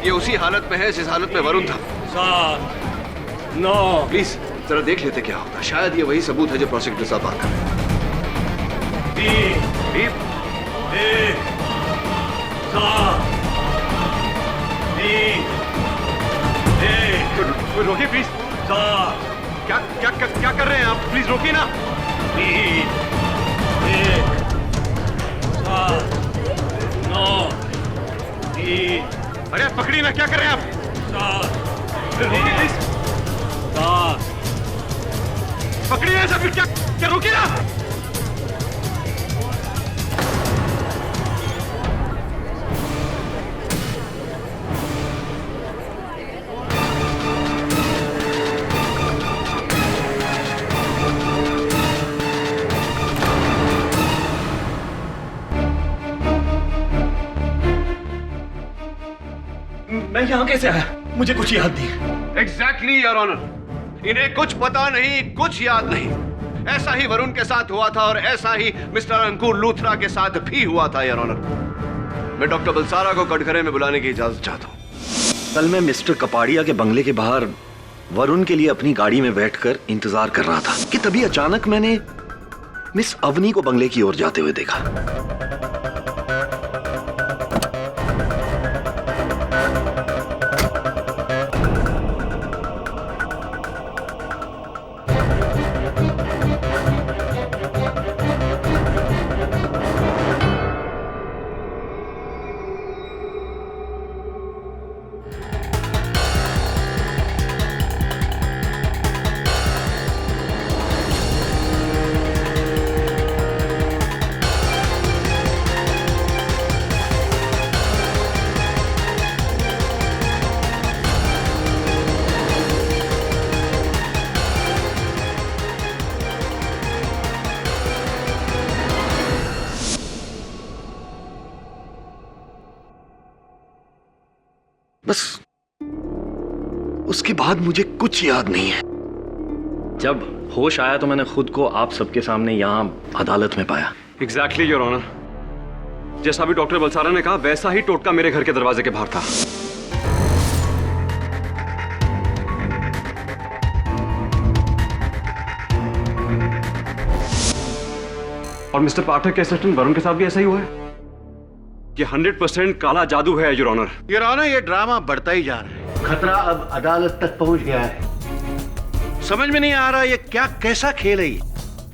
ये उसी हालत में है जिस हालत में वरुण था। 7 9। प्लीज जरा देख लेते क्या होता। शायद ये वही सबूत है जो प्रोसिक्यूटर साहब बात कर रहे हैं। 3 1 7 रोकिए प्लीज। क्या क्या क्या क्या कर रहे हैं आप? प्लीज रोकिए ना। 3 1 7 9 3। अरे पकड़िए ना, क्या कर रहे हैं आप? 7 रोकिए प्लीज। 7। पकड़िए ना सर, क्या क्या रोकिए ना। मैं यहाँ कैसे आया? मुझे कुछ याद नहीं। एग्जैक्टली योर ऑनर, इन्हें कुछ पता नहीं, कुछ याद नहीं। ऐसा ही वरुण के साथ हुआ था और ऐसा ही मिस्टर अंकुर लूथरा के साथ भी हुआ था योर ऑनर। मैं डॉक्टर बलसारा को कटघरे में बुलाने की इजाजत चाहता हूँ। कल मैं मिस्टर कपाड़िया के बंगले के बाहर वरुण के लिए अपनी गाड़ी में बैठकर इंतजार कर रहा था कि तभी अचानक मैंने मिस अवनी को बंगले की ओर जाते हुए देखा। बस उसके बाद मुझे कुछ याद नहीं है। जब होश आया तो मैंने खुद को आप सबके सामने यहां अदालत में पाया। एग्जैक्टली योर ऑनर, जैसा भी डॉक्टर बलसारा ने कहा वैसा ही टोटका मेरे घर के दरवाजे के बाहर था। और मिस्टर पाठक के असिस्टेंट वरुण के साथ भी ऐसा ही हुआ है। ये 100% काला जादू है योर ऑनर। योर ऑनर, ये ड्रामा बढ़ता ही जा रहा है। खतरा अब अदालत तक पहुंच गया है। समझ में नहीं आ रहा ये क्या कैसा खेल है ये।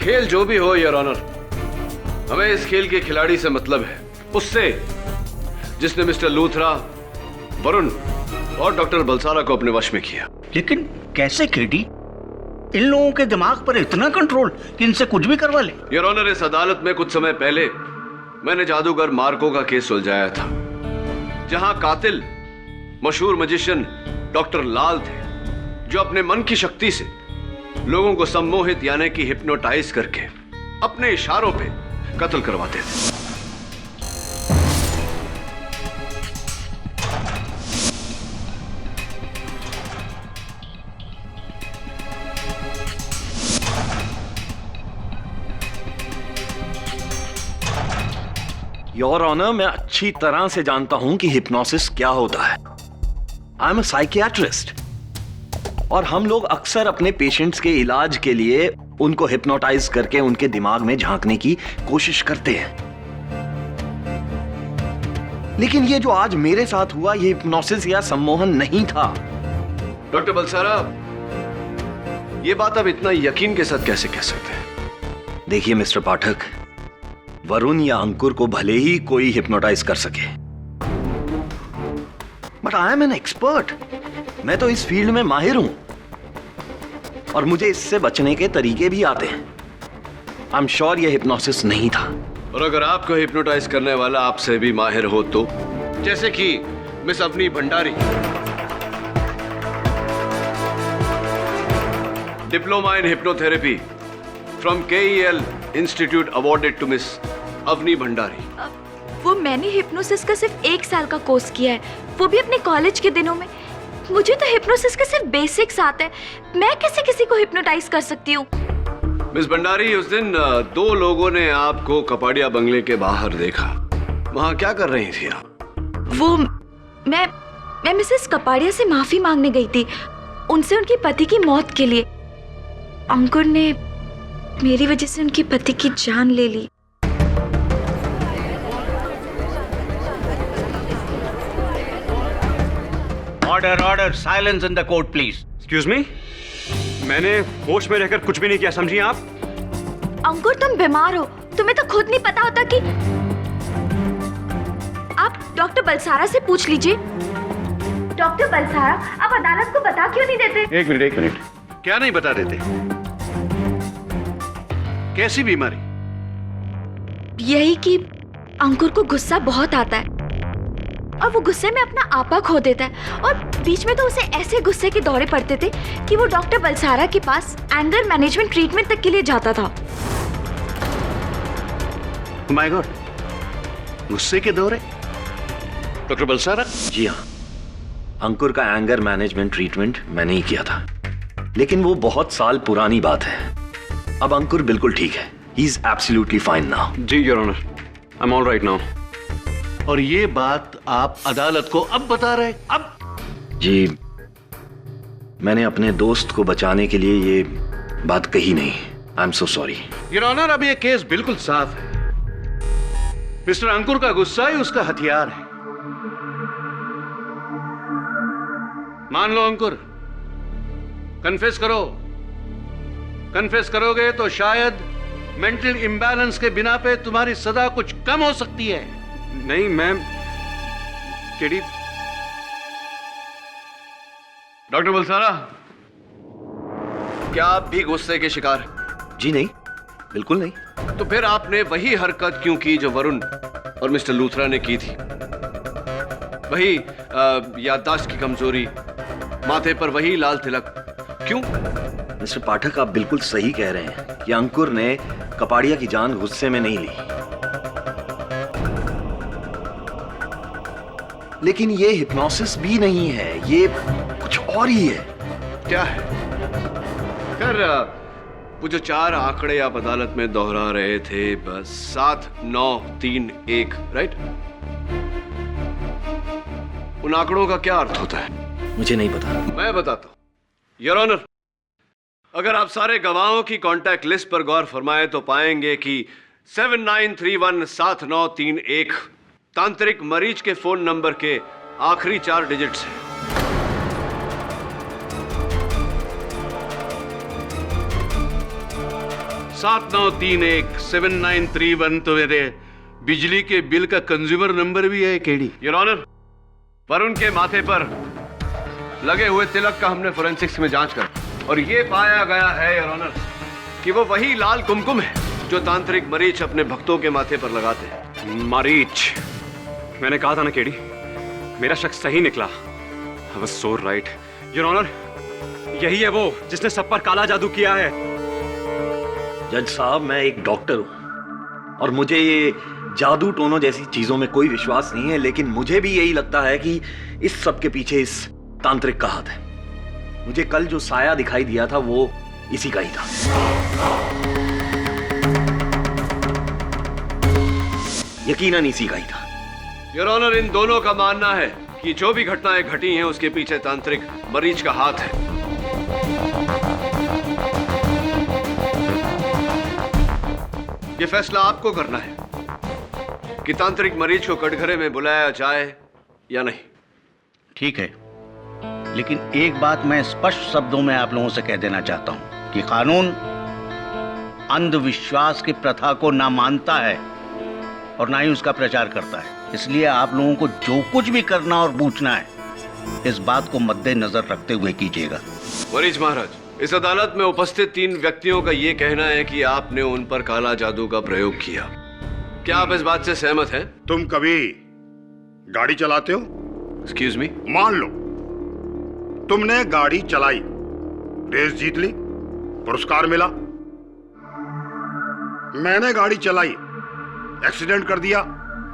खेल जो भी हो योर ऑनर, हमें इस खेल के खिलाड़ी से मतलब है, उससे जिसने मिस्टर लूथरा, वरुण और डॉक्टर बलसारा को अपने वश में किया। लेकिन कैसे केडी? इन लोगों के दिमाग पर इतना कंट्रोल कि इनसे कुछ भी करवा ले। योर ऑनर, इस अदालत में कुछ समय पहले मैंने जादूगर मार्को का केस सुलझाया था, जहां कातिल मशहूर मजिशियन डॉक्टर लाल थे, जो अपने मन की शक्ति से लोगों को सम्मोहित यानी कि हिप्नोटाइज करके अपने इशारों पे कत्ल करवाते थे। योर ऑनर, मैं अच्छी तरह से जानता हूं कि हिप्नोसिस क्या होता है। आई एम अ साइकियाट्रिस्ट और हम लोग अक्सर अपने पेशेंट्स के इलाज के लिए उनको हिप्नोटाइज करके उनके दिमाग में झांकने की कोशिश करते हैं। लेकिन ये जो आज मेरे साथ हुआ, ये हिप्नोसिस या सम्मोहन नहीं था। डॉक्टर बलसारा, ये बात आप इतना यकीन के साथ कैसे कह सकते हैं? देखिए मिस्टर पाठक, वरुण या अंकुर को भले ही कोई हिप्नोटाइज कर सके, but I am an expert. मैं तो इस फील्ड में माहिर हूं और मुझे इससे बचने के तरीके भी आते हैं। आई एम श्योर ये हिप्नोसिस नहीं था। और अगर आपको हिप्नोटाइज करने वाला आपसे भी माहिर हो तो? जैसे कि miss Avni Bhandari, diploma in hypnotherapy from KEL institute, awarded to miss Avni Bhandari. वो मैंने हिप्नोसिस का सिर्फ 1 साल का कोर्स किया है, वो भी अपने कॉलेज के दिनों में। मुझे तो हिप्नोसिस के सिर्फ बेसिक्स आते हैं। मैं कैसे किसी को हिप्नोटाइज कर सकती हूँ? मिस भंडारी, उस दिन 2 लोगों ने आपको कपाड़िया बंगले के बाहर देखा। वहां क्या कर रही थी आप? वो मैं मिसेस कपाड़िया से माफी मांगने गई थी, उनसे उनके पति की मौत के लिए। अंकुर ने मेरी वजह से उनके पति की जान ले ली। Order order, silence in the court please. Excuse me, मैंने होश में रहकर कुछ भी नहीं किया, समझिए आप। अंकुर, तुम बीमार हो, तुम्हें तो खुद नहीं पता होता कि। आप डॉक्टर बलसारा से पूछ लीजिए। डॉक्टर बलसारा, आप अदालत को बता क्यों नहीं देते? एक मिनट, क्या नहीं बता देते? कैसी बीमारी? यही कि अंकुर को गुस्सा बहुत आता है और वो गुस्से में अपना आपा खो देता है, और बीच में तो उसे ऐसे गुस्से के दौरे पड़ते थे कि वो डॉक्टर बलसारा के पास एंगर मैनेजमेंट ट्रीटमेंट तक के लिए जाता था। माय गॉड, गुस्से के दौरे? डॉक्टर बलसारा? जी हाँ, अंकुर का एंगर मैनेजमेंट ट्रीटमेंट मैंने ही किया था, लेकिन वो बहुत साल पुरानी बात है। अब अंकुर बिल्कुल ठीक है। He is absolutely fine now. जी your honour, I am all right now. और ये बात आप अदालत को अब बता रहे? अब? जी, मैंने अपने दोस्त को बचाने के लिए ये बात कही नहीं। I am so sorry your honour. अब ये केस बिल्कुल साफ है। मिस्टर अंकुर का गुस्सा ही उसका हथियार है। मान लो अंकुर, कन्फेस करो। कन्फेस करोगे तो शायद मेंटल इंबैलेंस के बिना पे तुम्हारी सजा कुछ कम हो सकती है। नहीं, मैं केडी। डॉक्टर बलसारा, क्या आप भी गुस्से के शिकार? जी नहीं, बिल्कुल नहीं। तो फिर आपने वही हरकत क्यों की जो वरुण और मिस्टर लूथरा ने की थी? वही याददाश्त की कमजोरी, माथे पर वही लाल तिलक, क्यों? मिस्टर पाठक, आप बिल्कुल सही कह रहे हैं कि अंकुर ने कपाड़िया की जान गुस्से में नहीं ली, लेकिन ये हिप्नोसिस भी नहीं है, ये कुछ और ही है। क्या है? कर वो जो 4 आंकड़े आप अदालत में दोहरा रहे थे, बस 7, 9, 3, 1, राइट? उन आंकड़ों का क्या अर्थ होता है? मुझे नहीं पता। मैं बताता हूं योर ऑनर। अगर आप सारे गवाहों की कांटेक्ट लिस्ट पर गौर फरमाएं तो पाएंगे कि 79317931 तांत्रिक मरीज के फोन नंबर के आखिरी 4 डिजिट्स हैं। सात 7931 तो मेरे बिजली के बिल का कंज्यूमर नंबर भी है केडी। योर ऑनर, वरुण के माथे पर लगे हुए तिलक का हमने फोरेंसिक्स में जांच कर और ये पाया गया है योर ऑनर कि वो वही लाल कुमकुम है जो तांत्रिक मरीच अपने भक्तों के माथे पर लगाते हैं। मरीच, मैंने कहा था ना केडी, मेरा शक सही निकला। I was so right your honour. यही है वो जिसने सब पर काला जादू किया है। जज साहब, मैं एक डॉक्टर हूं और मुझे ये जादू टोनों जैसी चीजों में कोई विश्वास नहीं है, लेकिन मुझे भी यही लगता है कि इस सब के पीछे इस तांत्रिक का हाथ है। मुझे कल जो साया दिखाई दिया था वो इसी का ही था। यकीनन इसी का ही था। योर ऑनर, इन दोनों का मानना है कि जो भी घटनाएं घटी हैं उसके पीछे तांत्रिक मरीज का हाथ है। ये फैसला आपको करना है कि तांत्रिक मरीज को कटघरे में बुलाया जाए या नहीं। ठीक है, लेकिन एक बात मैं स्पष्ट शब्दों में आप लोगों से कह देना चाहता हूं कि कानून अंधविश्वास की प्रथा को ना मानता है और ना ही उसका प्रचार करता है। इसलिए आप लोगों को जो कुछ भी करना और पूछना है, इस बात को मद्देनजर रखते हुए कीजिएगा। मरीज महाराज, इस अदालत में उपस्थित 3 व्यक्तियों का यह कहना है कि आपने उन पर काला जादू का प्रयोग किया। क्या आप इस बात से सहमत हैं? तुम कभी गाड़ी चलाते हो? Excuse me? मान लो तुमने गाड़ी चलाई, रेस जीत ली, पुरस्कार मिला। मैंने गाड़ी चलाई, एक्सीडेंट कर दिया,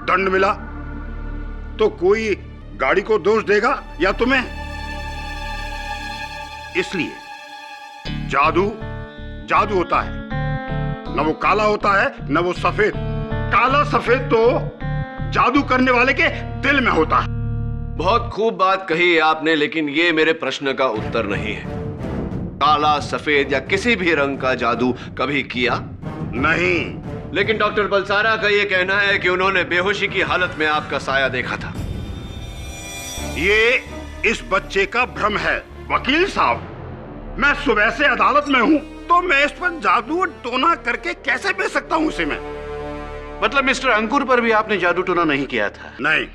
दंड मिला, तो कोई गाड़ी को दोष देगा या तुम्हें? इसलिए जादू जादू होता है, न वो काला होता है न वो सफेद। काला सफेद तो जादू करने वाले के दिल में होता है। बहुत खूब बात कही है आपने, लेकिन ये मेरे प्रश्न का उत्तर नहीं है। काला, सफेद या किसी भी रंग का जादू कभी किया नहीं। लेकिन डॉक्टर बलसारा का यह कहना है कि उन्होंने बेहोशी की हालत में आपका साया देखा था। ये इस बच्चे का भ्रम है वकील साहब। मैं सुबह से अदालत में हूं, तो मैं इस पर जादू टोना करके कैसे बेच सकता हूं उसे मैं? मतलब मिस्टर अंकुर पर भी आपने जादू टोना नहीं किया था? नहीं।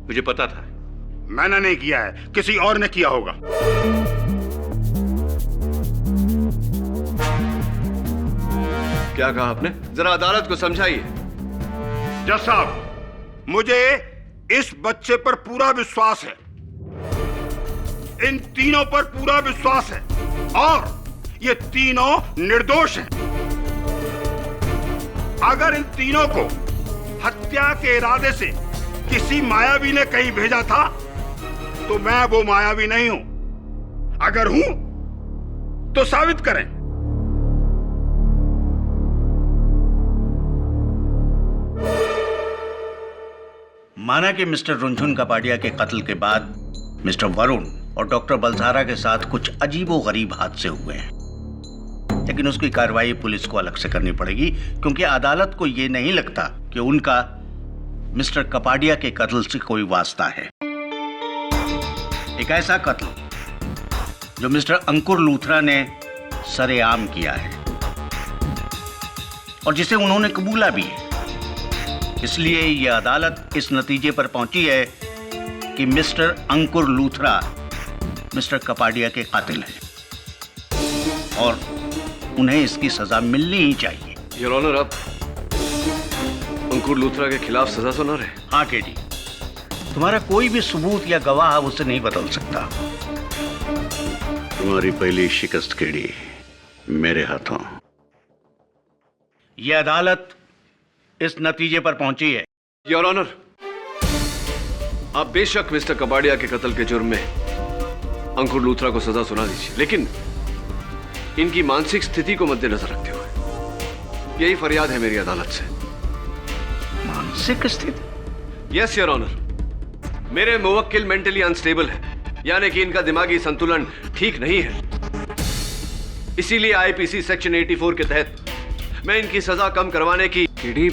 मुझे पता था। मैंने नहीं किया है, किसी और ने किया होगा। क्या कहा आपने? जरा अदालत को समझाइए। जज साहब, मुझे इस बच्चे पर पूरा विश्वास है, इन तीनों पर पूरा विश्वास है, और ये तीनों निर्दोष हैं। अगर इन तीनों को हत्या के इरादे से किसी मायावी ने कहीं भेजा था, तो मैं वो मायावी नहीं हूं। अगर हूं तो साबित करें। माना कि मिस्टर रुनझुन कपाडिया के कत्ल के बाद मिस्टर वरुण और डॉक्टर बलसारा के साथ कुछ अजीबोगरीब हादसे हुए हैं, लेकिन उसकी कार्रवाई पुलिस को अलग से करनी पड़ेगी, क्योंकि अदालत को यह नहीं लगता कि उनका मिस्टर कपाडिया के कत्ल से कोई वास्ता है। एक ऐसा कत्ल जो मिस्टर अंकुर लूथरा ने सरेआम किया है और जिसे उन्होंने कबूला भी है। इसलिए यह अदालत इस नतीजे पर पहुंची है कि मिस्टर अंकुर लूथरा मिस्टर कपाडिया के कातिल हैं और उन्हें इसकी सजा मिलनी ही चाहिए। योर ऑनर, आप अंकुर लूथरा के खिलाफ सजा सुना रहे? हाँ केडी, तुम्हारा कोई भी सबूत या गवाह उसे नहीं बदल सकता। तुम्हारी पहली शिकस्त केडी मेरे हाथों। यह अदालत इस नतीजे पर पहुंची है। योर ऑनर, आप बेशक मिस्टर कपाडिया के कत्ल के जुर्म में अंकुर लूथरा को सजा सुना दीजिए, लेकिन इनकी मानसिक स्थिति को मद्देनजर रखते हुए यही फरियाद है मेरी अदालत से। मानसिक स्थिति? यस योर ऑनर, मेरे मुवक्किल मेंटली अनस्टेबल है, यानी कि इनका दिमागी संतुलन ठीक नहीं है। इसीलिए आईपीसी सेक्शन 84 के तहत मैं इनकी सजा कम करवाने की। केडी,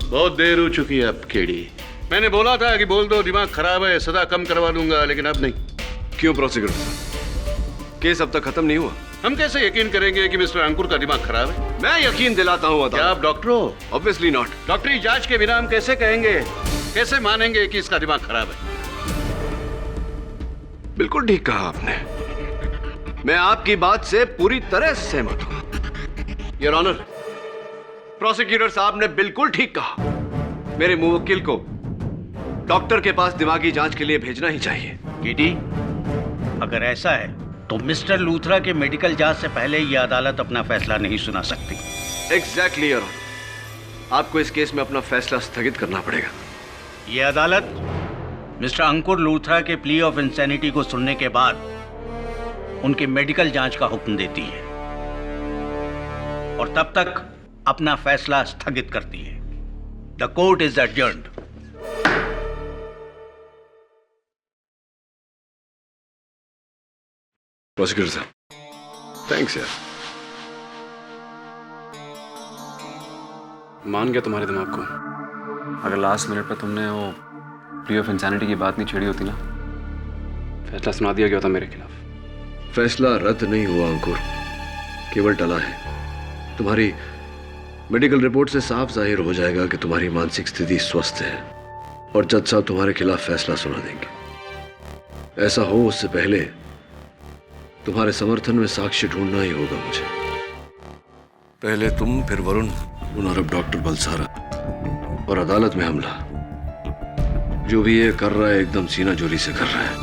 बहुत देर हो चुकी है अब केडी। मैंने बोला था कि बोल दो दिमाग खराब है, सजा कम करवा दूंगा, लेकिन अब नहीं। क्यों प्रोसिक्यूटर साहब, केस अब तक खत्म नहीं हुआ? हम कैसे यकीन करेंगे कि मिस्टर अंकुर का दिमाग खराब है? मैं यकीन दिलाता हूं। क्या आप डॉक्टर हो? Obviously not. डॉक्टरी जांच के बिना हम कैसे कहेंगे, कैसे मानेंगे कि इसका दिमाग खराब है? बिल्कुल ठीक कहा आपने, मैं आपकी बात से पूरी तरह सहमत हूं। योर ऑनर, प्रोसिक्यूटर साहब ने बिल्कुल ठीक कहा। मेरे मुवक्किल को डॉक्टर के पास दिमागी जांच के लिए भेजना ही चाहिए। केडी, अगर ऐसा है तो मिस्टर लूथरा के मेडिकल जांच से पहले यह अदालत अपना फैसला नहीं सुना सकती। एग्जैक्टली योर ऑनर, आपको इस केस में अपना फैसला स्थगित करना पड़ेगा। यह अदालत मिस्टर अंकुर लूथरा के प्ली ऑफ इंसैनिटी को सुनने के बाद उनके मेडिकल जांच का हुक्म देती है और तब तक अपना फैसला स्थगित करती है। The court is adjourned. Prosecutor साहब, थैंक्स यार। मान गया तुम्हारे दिमाग को। अगर लास्ट मिनट पर तुमने वो प्ली ऑफ इंसैनिटी की बात नहीं छेड़ी होती ना, फैसला सुना दिया गया होता मेरे खिलाफ। फैसला रद्द नहीं हुआ अंकुर, केवल टला है। तुम्हारी मेडिकल रिपोर्ट से साफ जाहिर हो जाएगा कि तुम्हारी मानसिक स्थिति स्वस्थ है और जज साहब तुम्हारे खिलाफ फैसला सुना देंगे। ऐसा हो उससे पहले तुम्हारे समर्थन में साक्ष्य ढूंढना ही होगा मुझे। पहले तुम, फिर वरुण और अब डॉक्टर बलसारा, और अदालत में हमला। जो भी ये कर रहा है एकदम सीना जोरी से कर रहा है।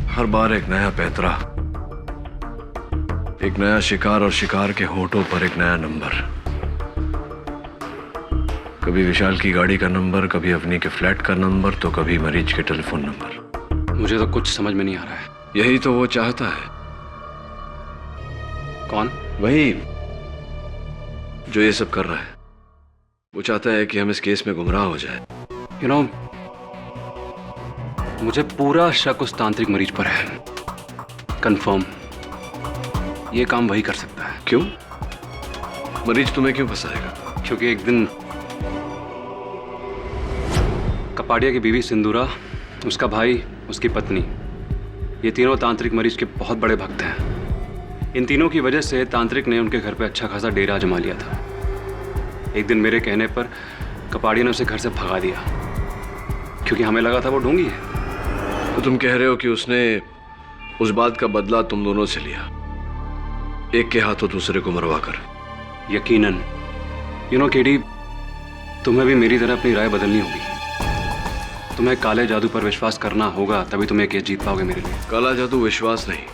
हर बार एक नया पैतरा, एक नया शिकार और शिकार के होठों पर एक नया नंबर। कभी विशाल की गाड़ी का नंबर, कभी अवनी के फ्लैट का नंबर, तो कभी मरीज के टेलीफोन नंबर। मुझे तो कुछ समझ में नहीं आ रहा है। यही तो वो चाहता है। कौन? वही जो ये सब कर रहा है। वो चाहता है कि हम इस केस में गुमराह हो जाए। यू नो, मुझे पूरा शक उस तांत्रिक मरीज पर है। कंफर्म ये काम वही कर सकता है। क्यों? मरीज तुम्हें क्यों फंसाएगा? क्योंकि एक दिन कपाड़िया की बीवी सिंदूरा, उसका भाई, उसकी पत्नी, ये तीनों तांत्रिक मरीज के बहुत बड़े भक्त हैं। इन तीनों की वजह से तांत्रिक ने उनके घर पे अच्छा खासा डेरा जमा लिया था। एक दिन मेरे कहने पर कपाड़िया ने उसे घर से भगा दिया, क्योंकि हमें लगा था वो ढोंगी है। तो तुम कह रहे हो कि उसने उस बात का बदला तुम दोनों से लिया, एक के हाथों दूसरे को मरवा कर? यकीनन। यू नो केडी, तुम्हें भी मेरी तरह अपनी राय बदलनी होगी। तुम्हें काले जादू पर विश्वास करना होगा, तभी तुम ये केस जीत पाओगे मेरे लिए। काला जादू विश्वास नहीं,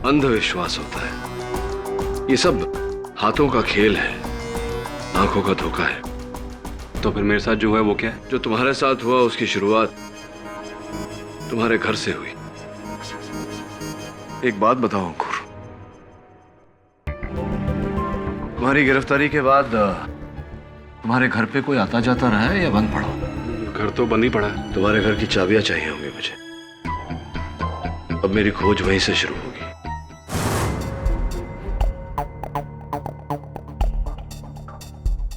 अंधविश्वास होता है। ये सब हाथों का खेल है, आंखों का धोखा है। तो फिर मेरे साथ जो हुआ है वो क्या है? जो तुम्हारे साथ हुआ उसकी शुरुआत तुम्हारे घर से हुई। एक बात बताओ अंकुर, तुम्हारी गिरफ्तारी के बाद तुम्हारे घर पे कोई आता जाता रहा है या बंद पड़ा? घर तो बंद ही पड़ा है। तुम्हारे घर की चाबियां चाहिए होंगी मुझे। अब मेरी खोज वहीं से शुरू होगी।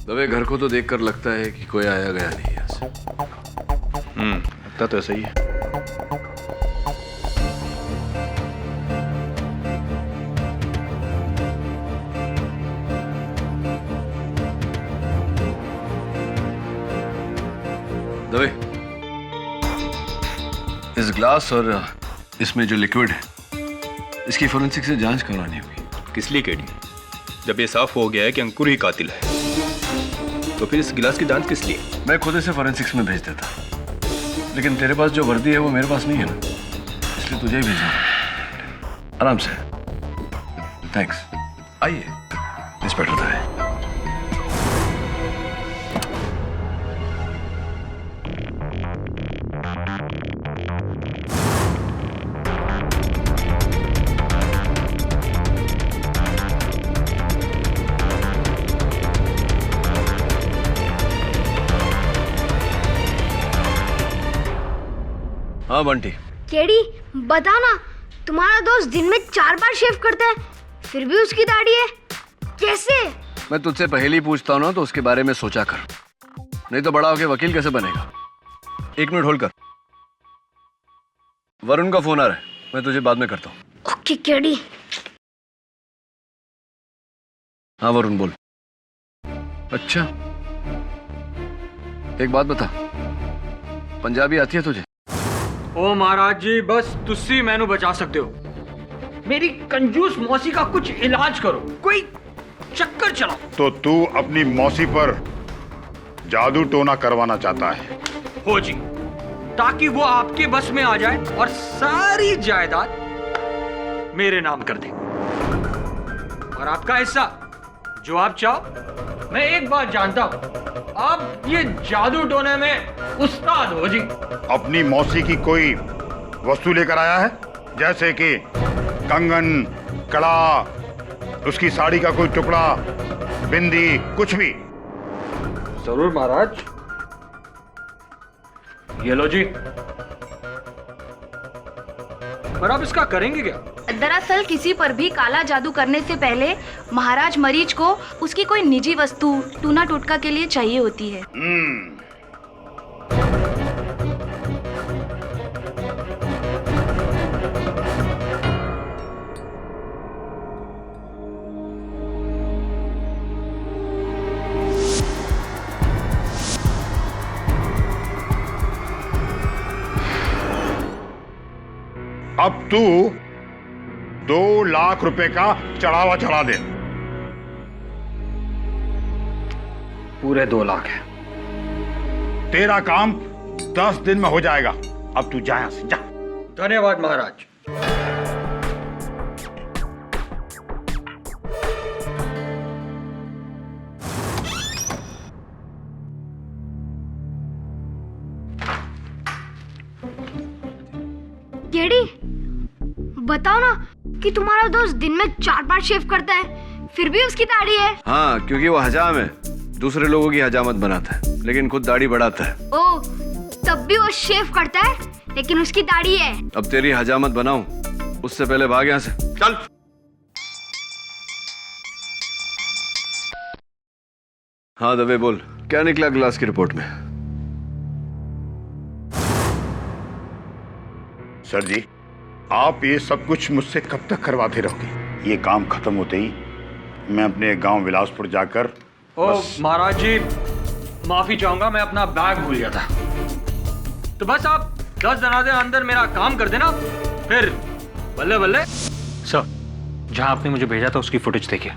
दवे घर को तो देखकर लगता है कि कोई आया गया नहीं यहाँ से। लगता तो ऐसा ही है। दवे, इस ग्लास और इसमें जो लिक्विड है, इसकी फोरेंसिक से जांच करवानी होगी। किस लिए केडी? जब ये साफ हो गया है कि अंकुर ही कातिल है, तो फिर इस गिलास की जांच किस लिए? मैं खुद इसे फोरेंसिक्स में भेज देता, लेकिन तेरे पास जो वर्दी है वो मेरे पास नहीं है ना, इसलिए तुझे ही भेजना। आराम से। थैंक्स। आइए इंस्पेक्टर दवे। हाँ बंटी। केडी, बताना, तुम्हारा दोस्त दिन में 4 बार शेव करता है, फिर भी उसकी दाढ़ी है, कैसे? मैं तुझसे पहले ही पूछता हूँ ना, तो उसके बारे में सोचा कर, नहीं तो बड़ा होके वकील कैसे बनेगा। 1 मिनट होल्ड कर, वरुण का फोन आ रहा है, मैं तुझे बाद में करता हूँ। Okay KD. हाँ वरुण बोल। अच्छा, एक बात बता, पंजाबी आती है तुझे? ओ महाराज जी, बस तुसी मैनू बचा सकते हो। मेरी कंजूस मौसी का कुछ इलाज करो, कोई चक्कर चलाओ। तो तू अपनी मौसी पर जादू टोना करवाना चाहता है? हो जी, ताकि वो आपके बस में आ जाए और सारी जायदाद मेरे नाम कर दे, और आपका हिस्सा जो आप चाहो। मैं एक बात जानता हूं, आप ये जादू टोने में उस्ताद हो जी। अपनी मौसी की कोई वस्तु लेकर आया है, जैसे कि कंगन, कड़ा, उसकी साड़ी का कोई टुकड़ा, बिंदी, कुछ भी। जरूर महाराज। ये लो जी। पर आप इसका करेंगे क्या? दरअसल किसी पर भी काला जादू करने से पहले महाराज मरीज को उसकी कोई निजी वस्तु टूना टोटका के लिए चाहिए होती है। अब तू 2 लाख रुपए का चढ़ावा चढ़ा दे। पूरे 2 लाख है। तेरा काम 10 दिन में हो जाएगा। अब तू जा यहां से, जा। धन्यवाद महाराज। केडी, बताओ ना कि तुम्हारा दोस्त दिन में 4 बार शेव करता है, फिर भी उसकी दाढ़ी है। हाँ, क्योंकि वो हजाम है, दूसरे लोगों की हजामत बनाता है लेकिन खुद दाढ़ी बढ़ाता है। ओ, तब भी वो शेव करता है लेकिन उसकी दाढ़ी है। अब तेरी हजामत बनाऊं उससे पहले भाग यहाँ से, चल। हाँ दवे, बोल, क्या निकला ग्लास की रिपोर्ट में? सर जी, आप ये सब कुछ मुझसे कब तक करवाते रहोगे? ये काम खत्म होते ही मैं अपने गांव विलासपुर जाकर महाराज जी, माफी चाहूंगा, मैं अपना बैग भूल गया था। तो बस आप 10 दिन अंदर मेरा काम कर देना, फिर बल्ले बल्ले। सर, जहां आपने मुझे भेजा था उसकी फुटेज देखिए।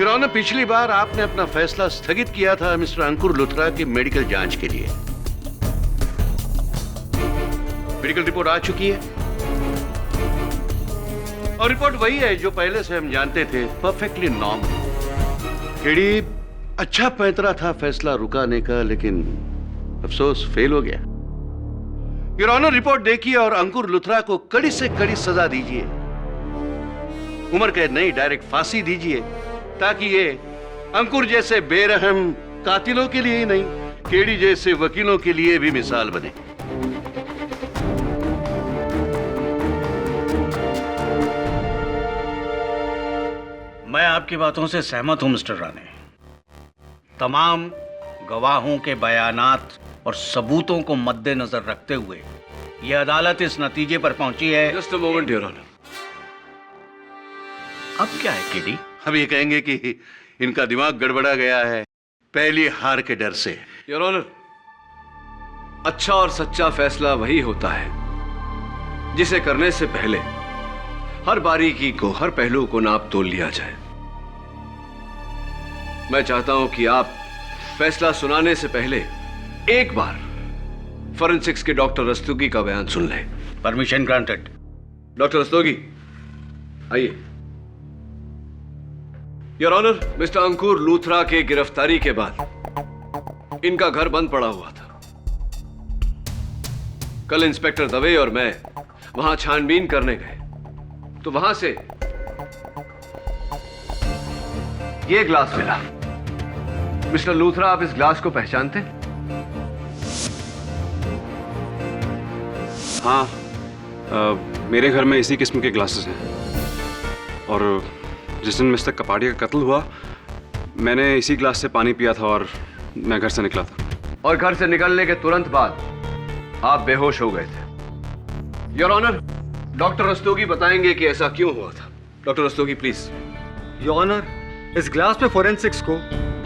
योर ऑनर, पिछली बार आपने अपना फैसला स्थगित किया था मिस्टर अंकुर लुथरा की मेडिकल जांच के लिए। मेडिकल रिपोर्ट आ चुकी है और रिपोर्ट वही है जो पहले से हम जानते थे, परफेक्टली नॉर्मल। केडी, अच्छा पैंतरा था फैसला रुकाने का, लेकिन अफसोस फेल हो गया। योर ऑनर, रिपोर्ट देखिए और अंकुर लुथरा को कड़ी से कड़ी सजा दीजिए। उम्र कैद नहीं, डायरेक्ट फांसी दीजिए, ताकि ये अंकुर जैसे बेरहम कातिलों के लिए ही नहीं, केडी जैसे वकीलों के लिए भी मिसाल बने। मैं आपकी बातों से सहमत हूं मिस्टर राणे। तमाम गवाहों के बयानात और सबूतों को मद्देनजर रखते हुए यह अदालत इस नतीजे पर पहुंची है। Just a moment your honour. अब क्या है केडी? हम ये कहेंगे कि इनका दिमाग गड़बड़ा गया है पहली हार के डर से। योर ऑनर, अच्छा और सच्चा फैसला वही होता है जिसे करने से पहले हर बारीकी को, हर पहलू को नाप तोल लिया जाए। मैं चाहता हूं कि आप फैसला सुनाने से पहले एक बार फॉरेंसिक्स के डॉक्टर रस्तोगी का बयान सुन लें। Permission granted. डॉक्टर रस्तोगी, आइए। योर ऑनर, मिस्टर अंकुर लूथरा के गिरफ्तारी के बाद इनका घर बंद पड़ा हुआ था। कल इंस्पेक्टर दवे और मैं वहां छानबीन करने गए तो वहां से ये ग्लास मिला। मिस्टर लूथरा, आप इस ग्लास को पहचानते हैं? हाँ, मेरे घर में इसी किस्म के ग्लासेस हैं और जिस दिन मिस्टर कपाड़िया का कत्ल हुआ मैंने इसी ग्लास से पानी पिया था और मैं घर से निकला था। और घर से निकलने के तुरंत बाद आप बेहोश हो गए थे। योर ऑनर, डॉक्टर रस्तोगी बताएंगे कि ऐसा क्यों हुआ था। Doctor Rastogi please. Your honour, इस ग्लास में फोरेंसिक्स को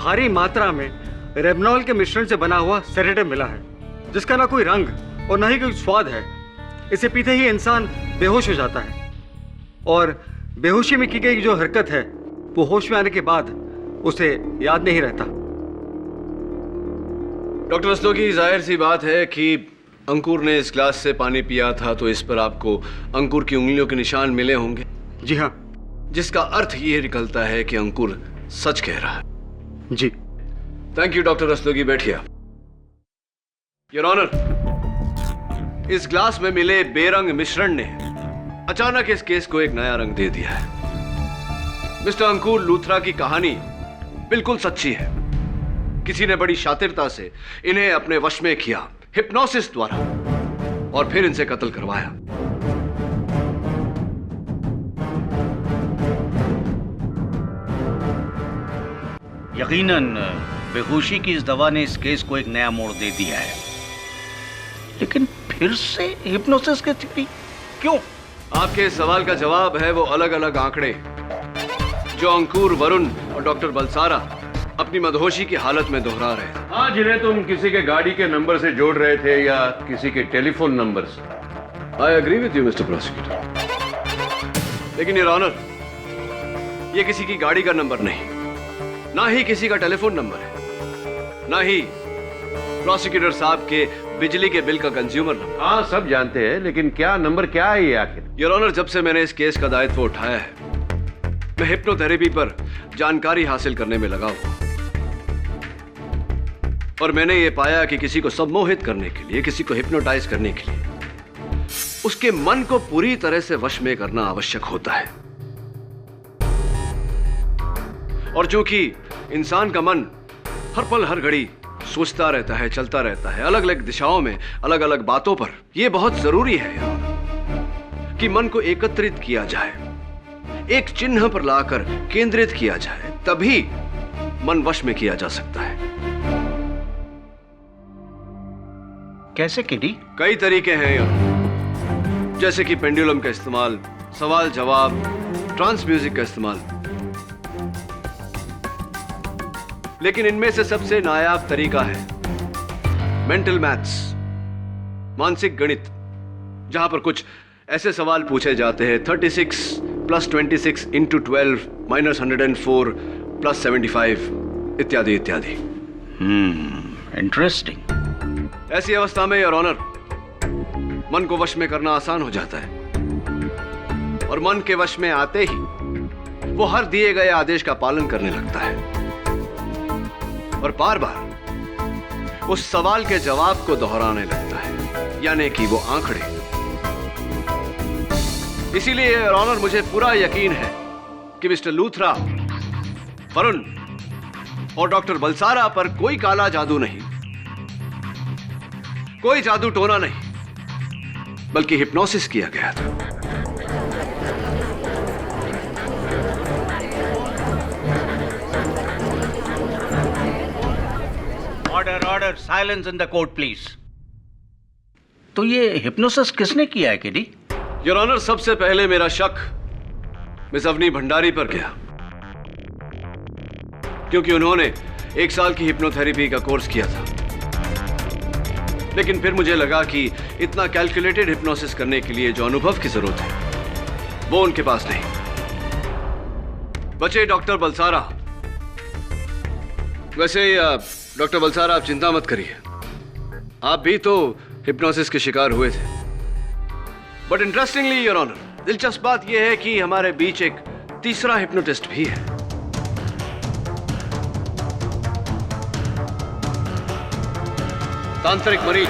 भारी मात्रा में रेबनॉल के मिश्रण से बना हुआ सेडेटिव मिला है, जिसका ना कोई रंग और ना ही कोई स्वाद है। इसे पीते ही इंसान बेहोश हो जाता है और बेहोशी में की गई जो हरकत है वो होश में आने के बाद उसे याद नहीं रहता। डॉक्टर रस्तोगी, जाहिर सी बात है कि अंकुर ने इस ग्लास से पानी पिया था तो इस पर आपको अंकुर की उंगलियों के निशान मिले होंगे। जी हाँ। जिसका अर्थ ये निकलता है कि अंकुर सच कह रहा है। जी। थैंक यू डॉक्टर रस्तोगी, बैठिए। योर ऑनर, इस ग्लास में मिले बेरंग मिश्रण ने अचानक इस केस को एक नया रंग दे दिया है। मिस्टर अंकुर लूथरा की कहानी बिल्कुल सच्ची है। किसी ने बड़ी शातिरता से इन्हें अपने वश में किया, हिप्नोसिस द्वारा, और फिर इनसे कत्ल करवाया। यकीनन बेहोशी की इस दवा ने इस केस को एक नया मोड़ दे दिया है, लेकिन फिर से हिप्नोसिस की थ्योरी क्यों? आपके सवाल का जवाब है वो अलग अलग आंकड़े जो अंकुर, वरुण और डॉक्टर बलसारा अपनी मदहोशी की हालत में दोहरा रहे थे। हाँ, जिन्हें तुम किसी के गाड़ी के नंबर से जोड़ रहे थे या किसी के टेलीफोन नंबर से। I agree with you mister prosecutor, लेकिन योर ऑनर, ये किसी की गाड़ी का नंबर नहीं, ना ही किसी का टेलीफोन नंबर है, ना ही प्रोसिक्यूटर साहब के बिजली के बिल का कंज्यूमर नंबर। हाँ, सब जानते हैं, लेकिन क्या नंबर क्या है ये आखिर? योर ऑनर, जब से मैंने इस केस का दायित्व उठाया है, मैं हिप्नोथेरेपी पर जानकारी हासिल करने में लगा हूं, और मैंने ये पाया कि किसी को सम्मोहित करने के लिए, किसी को हिप्नोटाइज करने के लिए उसके मन को पूरी तरह से वश में करना आवश्यक होता है। और चूंकि इंसान का मन हर पल हर घड़ी सोचता रहता है, चलता रहता है, अलग अलग दिशाओं में, अलग अलग बातों पर, यह बहुत जरूरी है कि मन को एकत्रित किया जाए, एक चिन्ह पर लाकर केंद्रित किया जाए, तभी मन वश में किया जा सकता है। कैसे किडी? कई तरीके हैं यार, जैसे कि पेंडुलम का इस्तेमाल, सवाल जवाब, ट्रांस म्यूजिक का इस्तेमाल, लेकिन इनमें से सबसे नायाब तरीका है मेंटल मैथ्स, मानसिक गणित, जहां पर कुछ ऐसे सवाल पूछे जाते हैं 36 + 26 × 12 - 104 + 75 इत्यादि इत्यादि। इंटरेस्टिंग। ऐसी अवस्था में योर ऑनर, मन को वश में करना आसान हो जाता है, और मन के वश में आते ही वो हर दिए गए आदेश का पालन करने लगता है, और बार बार उस सवाल के जवाब को दोहराने लगता है, यानी कि वो आंकड़े। इसीलिए योर ऑनर, मुझे पूरा यकीन है कि मिस्टर लूथरा, वरुण और डॉक्टर बलसारा पर कोई काला जादू नहीं, कोई जादू टोना नहीं, बल्कि हिप्नोसिस किया गया था। Order, order, silence in the court please. तो ये हिप्नोसिस किसने किया है किडी? योर ऑनर, सबसे पहले मेरा शक मिस अवनी भंडारी पर गया, क्योंकि उन्होंने 1 साल की हिप्नोथेरेपी का कोर्स किया था। लेकिन फिर मुझे लगा कि इतना कैलकुलेटेड हिप्नोसिस करने के लिए जो अनुभव की जरूरत है, वो उनके पास नहीं। बचे डॉक्टर बलसारा। वैसे डॉक्टर बलसारा, आप चिंता मत करिए, आप भी तो हिप्नोसिस के शिकार हुए थे। बट इंटरेस्टिंगली योर ऑनर, दिलचस्प बात यह है कि हमारे बीच एक तीसरा हिप्नोटिस्ट भी है। तांत्रिक मरीज।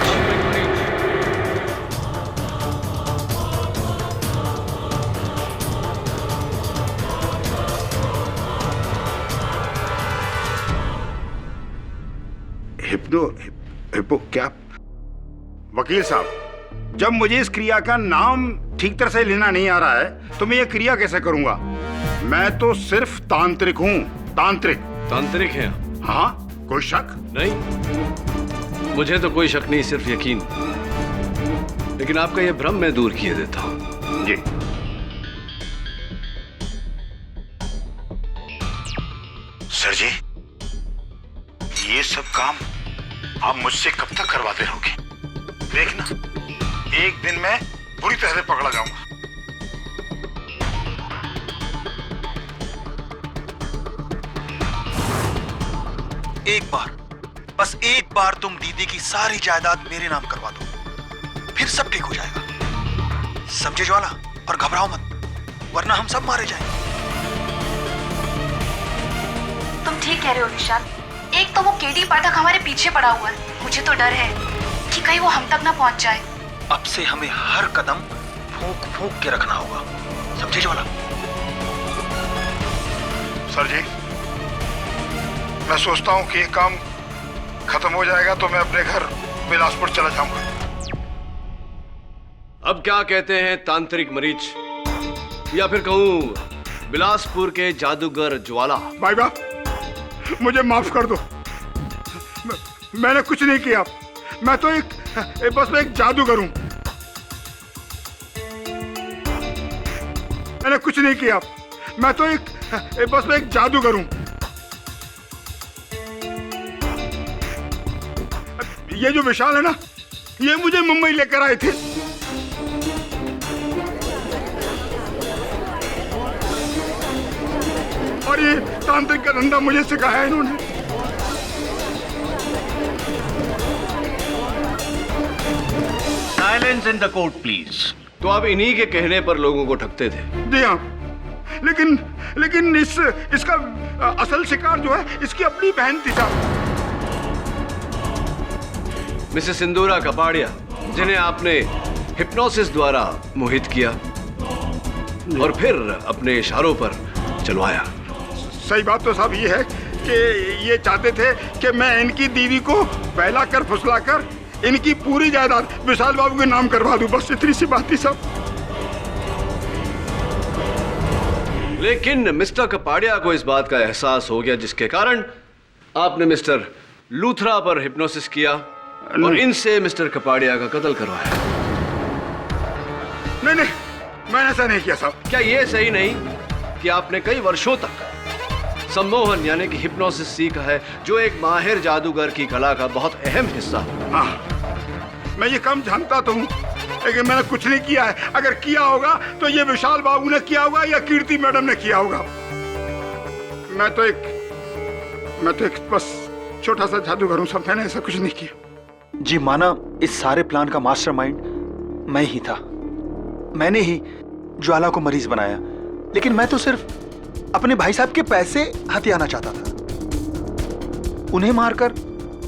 हिप्पो क्या? वकील साहब, जब मुझे इस क्रिया का नाम ठीक तरह से लेना नहीं आ रहा है, तो मैं ये क्रिया कैसे करूंगा? मैं तो सिर्फ तांत्रिक हूं, तांत्रिक। तांत्रिक हैं? हाँ, कोई शक नहीं, मुझे तो कोई शक नहीं, सिर्फ यकीन। लेकिन आपका यह भ्रम मैं दूर किए देता हूं। जी। सर जी, ये सब काम आप मुझसे कब तक करवाते रहोगे? देखना, एक दिन मैं बुरी तरह से पकड़ा जाऊंगा। एक बार, बस एक बार तुम दीदी की सारी जायदाद मेरे नाम करवा दो, फिर सब ठीक हो जाएगा। समझे ज्वाला? और घबराओ मत, वरना हम सब मारे जाएंगे। तुम ठीक कह रहे हो निशांत। एक तो वो केडी पाठक हमारे पीछे पड़ा हुआ है, मुझे तो डर है कि कहीं वो हम तक ना पहुंच जाए। अब से हमें हर कदम फूंक फूंक के रखना होगा, समझे ज्वाला? सर जी, मैं सोचता हूँ कि ये काम खत्म हो जाएगा तो मैं अपने घर बिलासपुर चला जाऊंगा। अब क्या कहते हैं तांत्रिक मरीज, या फिर कहूँ बिलासपुर के जादूगर ज्वाला? भाई बाप, मुझे माफ कर दो। मैंने कुछ नहीं किया, मैं तो बस मैं एक जादूगर हूं। मैंने कुछ नहीं किया, मैं तो बस मैं एक जादूगर हूं। ये जो विशाल है ना, ये मुझे मुंबई लेकर आए थे। और ये तांत्रिक का धंधा मुझे सिखाया है इन्होंने। Silence in the court please. तो आप इन्हीं के कहने पर लोगों को ठगते थे? जी हाँ, लेकिन इसका असल शिकार जो है इसकी अपनी बहन थी साहब। मिसेस सिंदूरा कपाड़िया, जिन्हें आपने हिप्नोसिस द्वारा मोहित किया और फिर अपने इशारों पर चलवाया। सही बात तो साहब ये है कि ये चाहते थे कि मैं इनकी दीदी को बहला कर फुसला कर इनकी पूरी जायदाद विशाल बाबू के नाम करवा दूं, बस इतनी सी बात थी साहब। लेकिन मिस्टर कपाड़िया को इस बात का एहसास हो गया, जिसके कारण आपने मिस्टर लूथरा पर हिप्नोसिस किया और इनसे मिस्टर कपाड़िया का कत्ल करवाया। नहीं, मैंने ऐसा नहीं किया साहब। क्या ये सही नहीं कि आपने कई वर्षों तक सम्मोहन यानी कि हिप्नोसिस सीखा है, जो एक माहिर जादूगर की कला का बहुत अहम हिस्सा है? हाँ, मैं ये काम जानता तो हूँ, लेकिन मैंने कुछ नहीं किया है। अगर किया होगा तो ये विशाल बाबू ने किया होगा या कीर्ति मैडम ने किया होगा। मैं तो एक बस छोटा सा जादूगर हूँ साहब, मैंने ऐसा कुछ नहीं किया। जी माना, इस सारे प्लान का मास्टरमाइंड मैं ही था। मैंने ही ज्वाला को मरीज बनाया, लेकिन मैं तो सिर्फ अपने भाई साहब के पैसे हथियाना चाहता था। उन्हें मारकर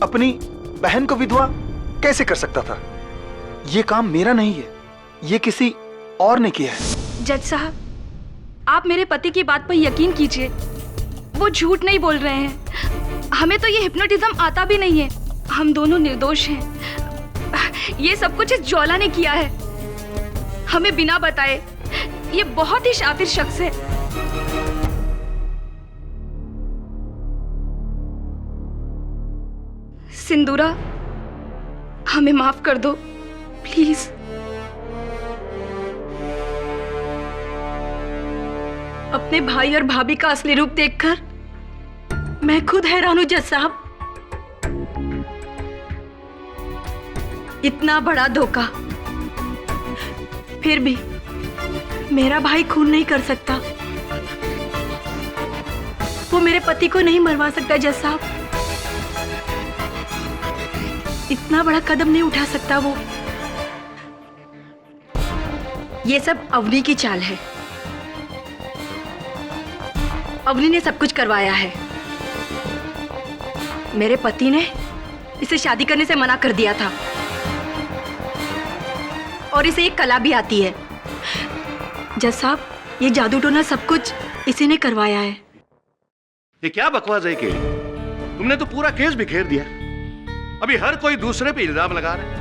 अपनी बहन को विधवा कैसे कर सकता था? ये काम मेरा नहीं है, ये किसी और ने किया है। जज साहब, आप मेरे पति की बात पर यकीन कीजिए, वो झूठ नहीं बोल रहे हैं। हमें तो ये हिप्नोटिज्म आता भी नहीं है, हम दोनों निर्दोष हैं। ये सब कुछ इस ज्वाला ने किया है, हमें बिना बताए। ये बहुत ही शातिर शख्स है। सिंदूरा, हमें माफ कर दो प्लीज। अपने भाई और भाभी का असली रूप देखकर मैं खुद हैरान हूं जज साहब। इतना बड़ा धोखा, फिर भी मेरा भाई खून नहीं कर सकता, वो मेरे पति को नहीं मरवा सकता जज साहब। इतना बड़ा कदम नहीं उठा सकता वो। ये सब अवनी की चाल है। अवनी ने सब कुछ करवाया है। मेरे पति ने इसे शादी करने से मना कर दिया था और इसे एक कला भी आती है। जज साहब, ये जादू टोना सब कुछ इसी ने करवाया है। ये क्या बकवास है केली? तुमने तो पूरा केस बिखेर दिया। अभी हर कोई दूसरे पे इल्जाम लगा रहा है।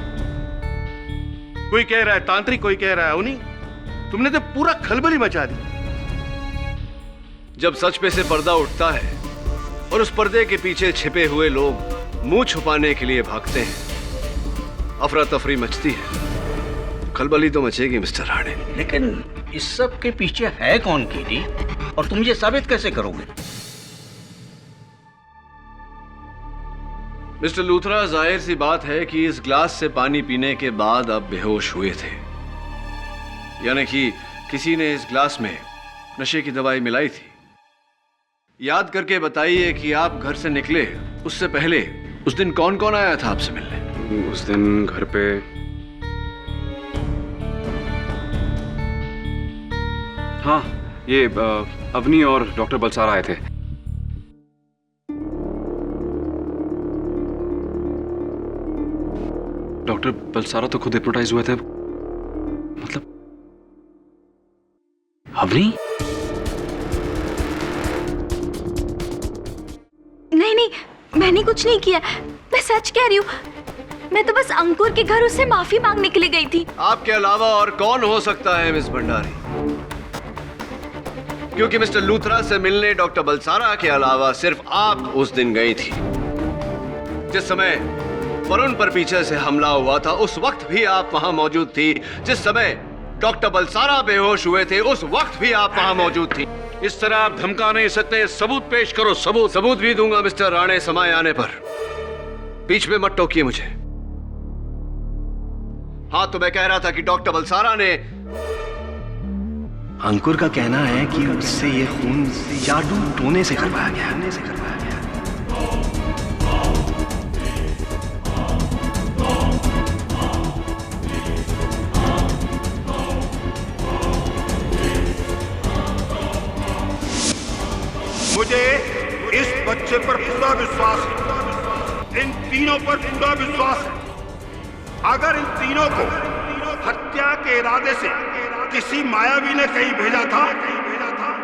कोई कह रहा है तांत्रिक, कोई कह रहा है अवनी। तुमने तो पूरा खलबली मचा दी। जब सच पे से पर्दा उठता है और उस पर्दे के पीछे छिपे हुए लोग मुंह छुपाने के लिए भागते हैं, अफरा तफरी मचती है। खलबली तो मचेगी मिस्टर राणे। लेकिन इस सब के पीछे है कौन केडी, और तुम ये साबित कैसे करोगे? मिस्टर लूथरा, जाहिर सी बात है कि इस ग्लास से पानी पीने के बाद आप बेहोश हुए थे, यानी कि किसी ने इस ग्लास में नशे की दवाई मिलाई थी। याद करके बताइए कि आप घर से निकले उससे पहले उस दिन कौन कौन आया था आपसे मिलने? उस दिन घर पे हाँ, ये अवनी और डॉक्टर बलसारा आए थे। डॉक्टर बलसारा तो खुद हिप्नोटाइज हुए थे, मतलब अवनी? नहीं, मैंने कुछ नहीं किया, मैं सच कह रही हूँ। मैं तो बस अंकुर के घर उससे माफी मांगने के लिए गई थी। आपके अलावा और कौन हो सकता है मिस भंडारी? क्योंकि मिस्टर लूथरा से मिलने डॉक्टर बलसारा के अलावा सिर्फ आप उस दिन गई थी। जिस समय वरुण पर पीछे से हमला हुआ था उस वक्त भी आप वहां मौजूद थी। जिस समय डॉक्टर बलसारा बेहोश हुए थे उस वक्त भी आप वहां मौजूद थी। इस तरह आप धमका नहीं सकते, सबूत पेश करो। सबूत भी दूंगा मिस्टर राणे समय आने पर। बीच में मत टोकिए मुझे। हाँ, तो मैं कह रहा था कि डॉक्टर बलसारा ने, अंकुर का कहना है कि उससे ये खून जादू टोने से करवाया गया। मुझे इस बच्चे पर पूरा विश्वास है, इन तीनों पर पूरा विश्वास है। अगर इन तीनों को हत्या के इरादे से किसी मायावी ने कहीं भेजा था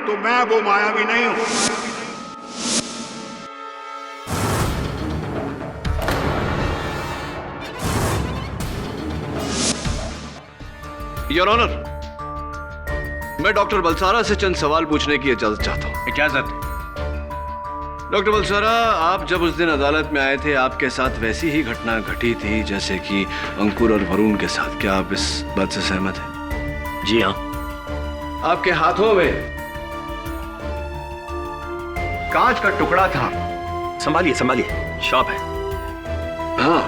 तो मैं वो मायावी नहीं हूं। योर ऑनर, मैं डॉक्टर बलसारा से चंद सवाल पूछने की इजाजत चाहता हूं। इजाजत। डॉक्टर बलसारा, आप जब उस दिन अदालत में आए थे आपके साथ वैसी ही घटना घटी थी जैसे कि अंकुर और वरुण के साथ। क्या आप इस बात से सहमत हैं? जी हाँ। आपके हाथों में कांच का टुकड़ा था। संभालिए, शार्प है। हाँ,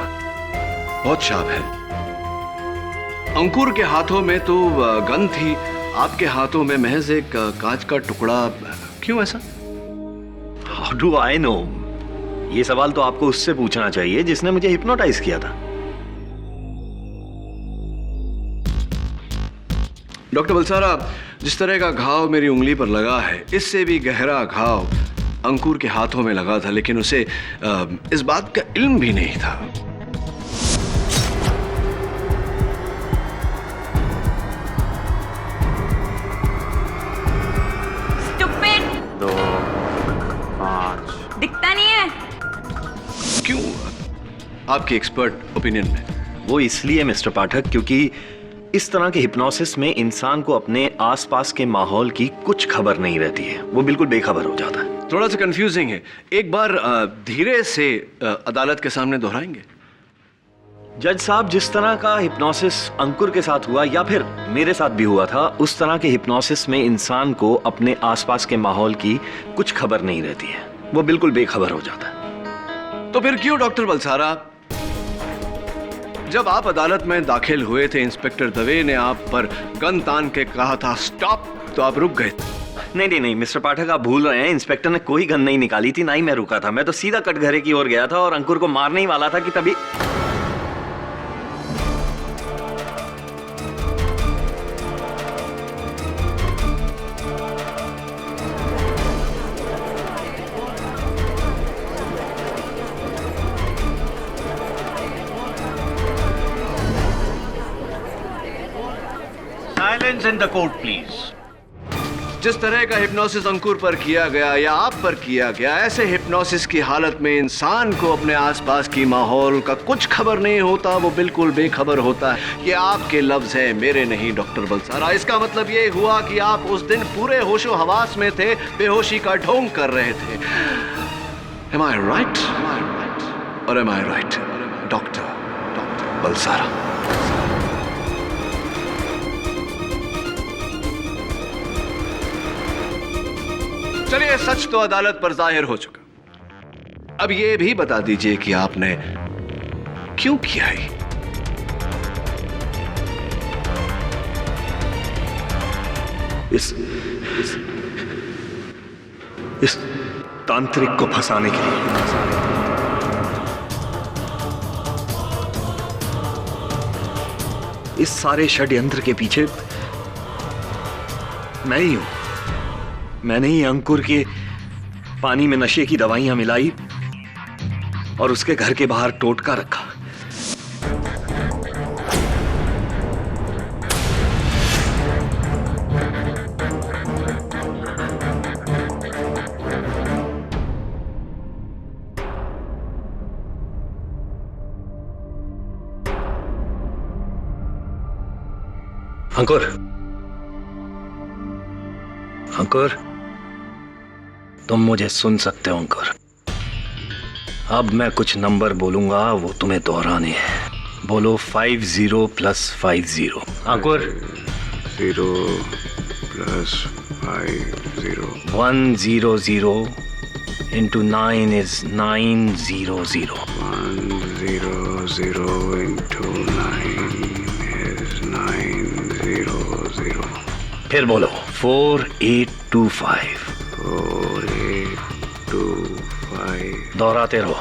बहुत शार्प है। अंकुर के हाथों में तो गन थी, आपके हाथों में महज एक कांच का टुकड़ा। क्यों ऐसा? How do I know? ये सवाल तो आपको उससे पूछना चाहिए जिसने मुझे हिप्नोटाइज किया था। डॉक्टर बलसारा, जिस तरह का घाव मेरी उंगली पर लगा है इससे भी गहरा घाव अंकुर के हाथों में लगा था, लेकिन उसे इस बात का इल्म भी नहीं था। दिखता नहीं है। क्यों? आपके एक्सपर्ट ओपिनियन में? वो इसलिए मिस्टर पाठक क्योंकि इस तरह के हिप्नोसिस में इंसान को अपने आसपास के माहौल की कुछ खबर नहीं रहती है, वो बिल्कुल बेखबर हो जाता है। थोड़ा सा कंफ्यूजिंग है, एक बार धीरे से अदालत के सामने दोहराएंगे? जज साहब, जिस तरह का हिप्नोसिस अंकुर के साथ हुआ या फिर मेरे साथ भी हुआ था, उस तरह के हिप्नोसिस में इंसान को अपने आसपास के माहौल की कुछ खबर नहीं रहती है, वो बिल्कुल बेखबर हो जाता है। तो फिर क्यों डॉक्टर बलसारा, जब आप अदालत में दाखिल हुए थे इंस्पेक्टर दवे ने आप पर गन तान के कहा था स्टॉप, तो आप रुक गए? नहीं मिस्टर पाठक, आप भूल रहे हैं। इंस्पेक्टर ने कोई गन नहीं निकाली थी, ना ही मैं रुका था। मैं तो सीधा कटघरे की ओर गया था और अंकुर को मारने ही वाला था कि तभी silence in the court please. जिस तरह का हिप्नोसिस अंकुर पर किया गया या आप पर किया गया, ऐसे हिप्नोसिस की हालत में इंसान को अपने आसपास की माहौल का कुछ खबर नहीं होता, वो बिल्कुल बेखबर होता है। ये आपके लफ्ज हैं, मेरे नहीं डॉक्टर बलसारा। इसका मतलब ये हुआ कि आप उस दिन पूरे होशो हवास में थे, बेहोशी का ढोंग कर रहे थे। Am I right? Or am I right, doctor Balsara? चलिए, सच तो अदालत पर जाहिर हो चुका। अब ये भी बता दीजिए कि आपने क्यों किया है? इस तांत्रिक को फंसाने के लिए। इस सारे षड्यंत्र के पीछे मैं ही हूं। मैंने ही अंकुर के पानी में नशे की दवाइयां मिलाई और उसके घर के बाहर टोटका रखा। अंकुर, अंकुर, तुम मुझे सुन सकते हो अंकुर? अब मैं कुछ नंबर बोलूंगा, वो तुम्हें दोहराने हैं। बोलो 50 + 50। अंकुर 0 + 50 100 into 9 is 900 100 into 9 is 900 फिर बोलो 4825 4825 दोहराते रहो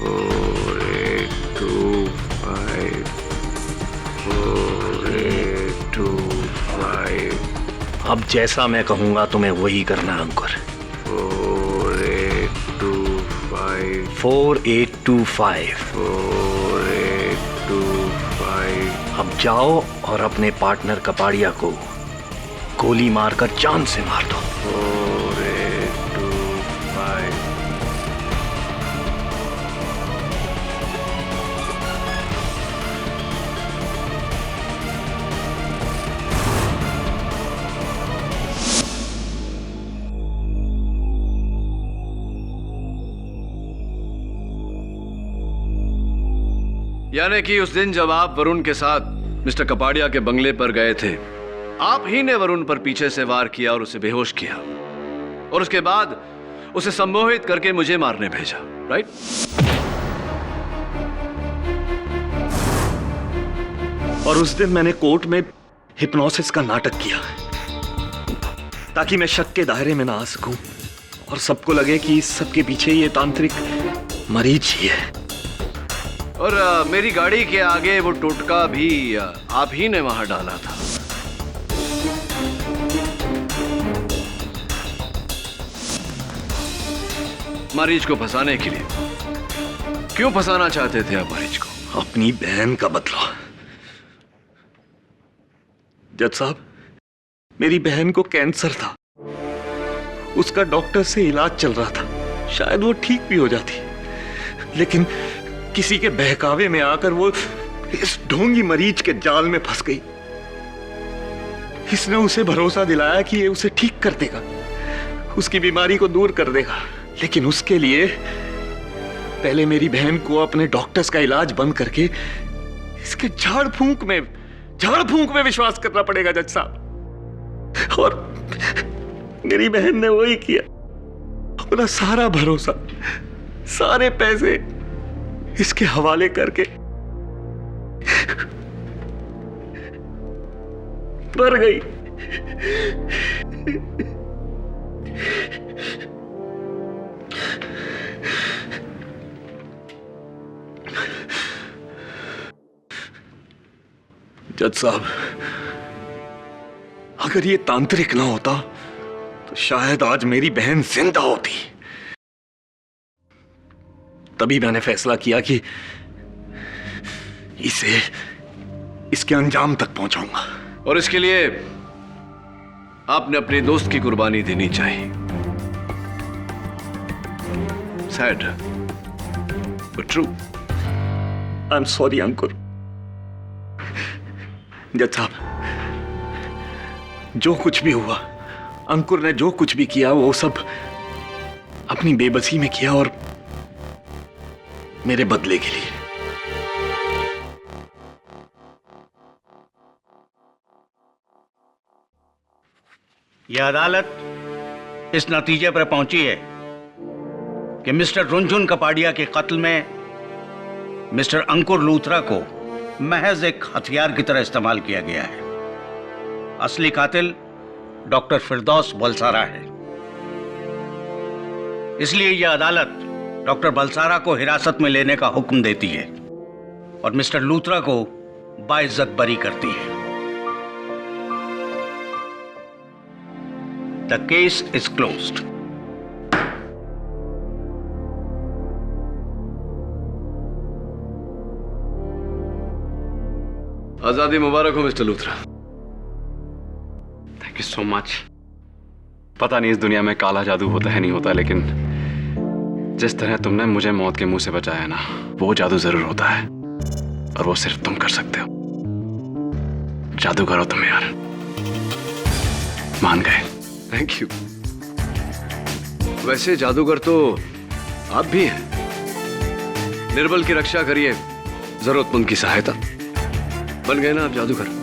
4825 4825 अब जैसा मैं कहूंगा तुम्हें वही करना है अंकुर 4825 अब जाओ और अपने पार्टनर कपाड़िया को गोली मारकर जान से मार दो 4825 यानी कि उस दिन जब आप वरुण के साथ मिस्टर कपाड़िया के बंगले पर गए थे, आप ही ने वरुण पर पीछे से वार किया और उसे बेहोश किया और उसके बाद उसे सम्मोहित करके मुझे मारने भेजा, राइट? और उस दिन मैंने कोर्ट में हिप्नोसिस का नाटक किया ताकि मैं शक के दायरे में ना आ सकूं और सबको लगे कि इस सब के पीछे ये तांत्रिक मरीज ही है। और मेरी गाड़ी के आगे वो टोटका भी आप ही ने वहां डाला था। मरीज को फंसाने के लिए। क्यों फंसाना चाहते थे आप मरीज को? अपनी बहन का बदला। जज साहब, मेरी बहन को कैंसर था, उसका डॉक्टर से इलाज चल रहा था, शायद वो ठीक भी हो जाती, लेकिन किसी के बहकावे में आकर वो इस ढोंगी मरीज के जाल में फंस गई। इसने उसे भरोसा दिलाया कि ये उसे ठीक कर देगा, उसकी बीमारी को दूर कर देगा, लेकिन उसके लिए पहले मेरी बहन को अपने डॉक्टर्स का इलाज बंद करके इसके झाड़ फूंक में विश्वास करना पड़ेगा जज साहब। और मेरी बहन ने वही किया, अपना सारा भरोसा, सारे पैसे इसके हवाले करके मर गई। जज साहब, अगर ये तांत्रिक ना होता तो शायद आज मेरी बहन जिंदा होती। तभी मैंने फैसला किया कि इसे इसके अंजाम तक पहुंचाऊंगा। और इसके लिए आपने अपने दोस्त की कुर्बानी देनी चाहिए। Sad but true. I am sorry Ankur. जज साहब, जो कुछ भी हुआ, अंकुर ने जो कुछ भी किया वो सब अपनी बेबसी में किया और मेरे बदले के लिए। यह अदालत इस नतीजे पर पहुंची है कि मिस्टर रुनझुन कपाड़िया के कत्ल में मिस्टर अंकुर लूथरा को महज एक हथियार की तरह इस्तेमाल किया गया है। असली कातिल डॉक्टर फिरदौस बलसारा है। इसलिए यह अदालत डॉक्टर बलसारा को हिरासत में लेने का हुक्म देती है और मिस्टर लूथरा को बाइज्जत बरी करती है। The case is closed. आजादी मुबारक हो mister Luthra. Thank you so much. पता नहीं इस दुनिया में काला जादू होता है नहीं होता, लेकिन जिस तरह तुमने मुझे मौत के मुंह से बचाया ना, वो जादू जरूर होता है और वो सिर्फ तुम कर सकते हो। जादूगर हो तुम यार, मान गए। Thank you. वैसे जादूगर तो आप भी हैं। निर्बल की रक्षा करिए, जरूरतमंद की सहायता। बन गए ना आप जादूगर।